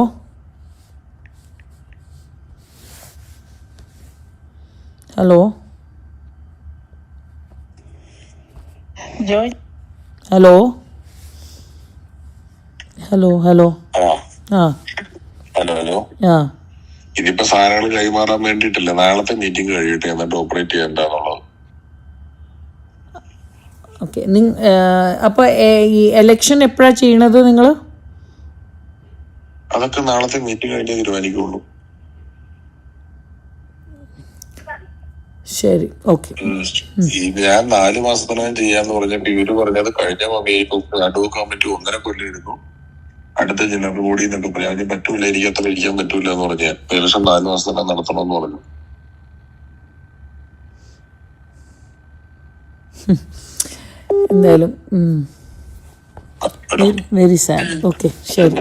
hello Joy, hello hello hello hello. ഇതിപ്പോ സാധനങ്ങൾ കൈമാറാൻ വേണ്ടിട്ടില്ല, നാളത്തെ മീറ്റിംഗ് കഴിയട്ടെ എന്നിട്ട് ഓപ്പറേറ്റ് ചെയ്യണ്ടെന്നുള്ളത്. ഓക്കെ. അപ്പൊ ഈ എലക്ഷൻ എപ്പോഴാ ചെയ്യണത് നിങ്ങള്? അതൊക്കെ നാളത്തെ മീറ്റിംഗ് കഴിഞ്ഞേ തീരുമാനിക്കുള്ളൂ. ശരി, ഓക്കെ. ഞാൻ 4 മാസത്തിനകം ചെയ്യാന്ന് പറഞ്ഞപ്പോ ഇവര് പറഞ്ഞത് കഴിഞ്ഞ അഡ്വോ കമ്മിറ്റി 1.5 കൊല്ലം ഇരുന്നു, അടുത്ത ജനറൽ ബോഡി എന്നൊക്കെ പറയാം. അതിന് പറ്റൂല, എനിക്ക് അത്ര ഇരിക്കാൻ പറ്റൂല എന്ന് പറഞ്ഞാൽ ഏകദേശം 4 മാസത്തിനകം നടത്തണമെന്ന് പറഞ്ഞു. എന്തായാലും വെരി സാഡ്. ഓക്കെ, ശരി.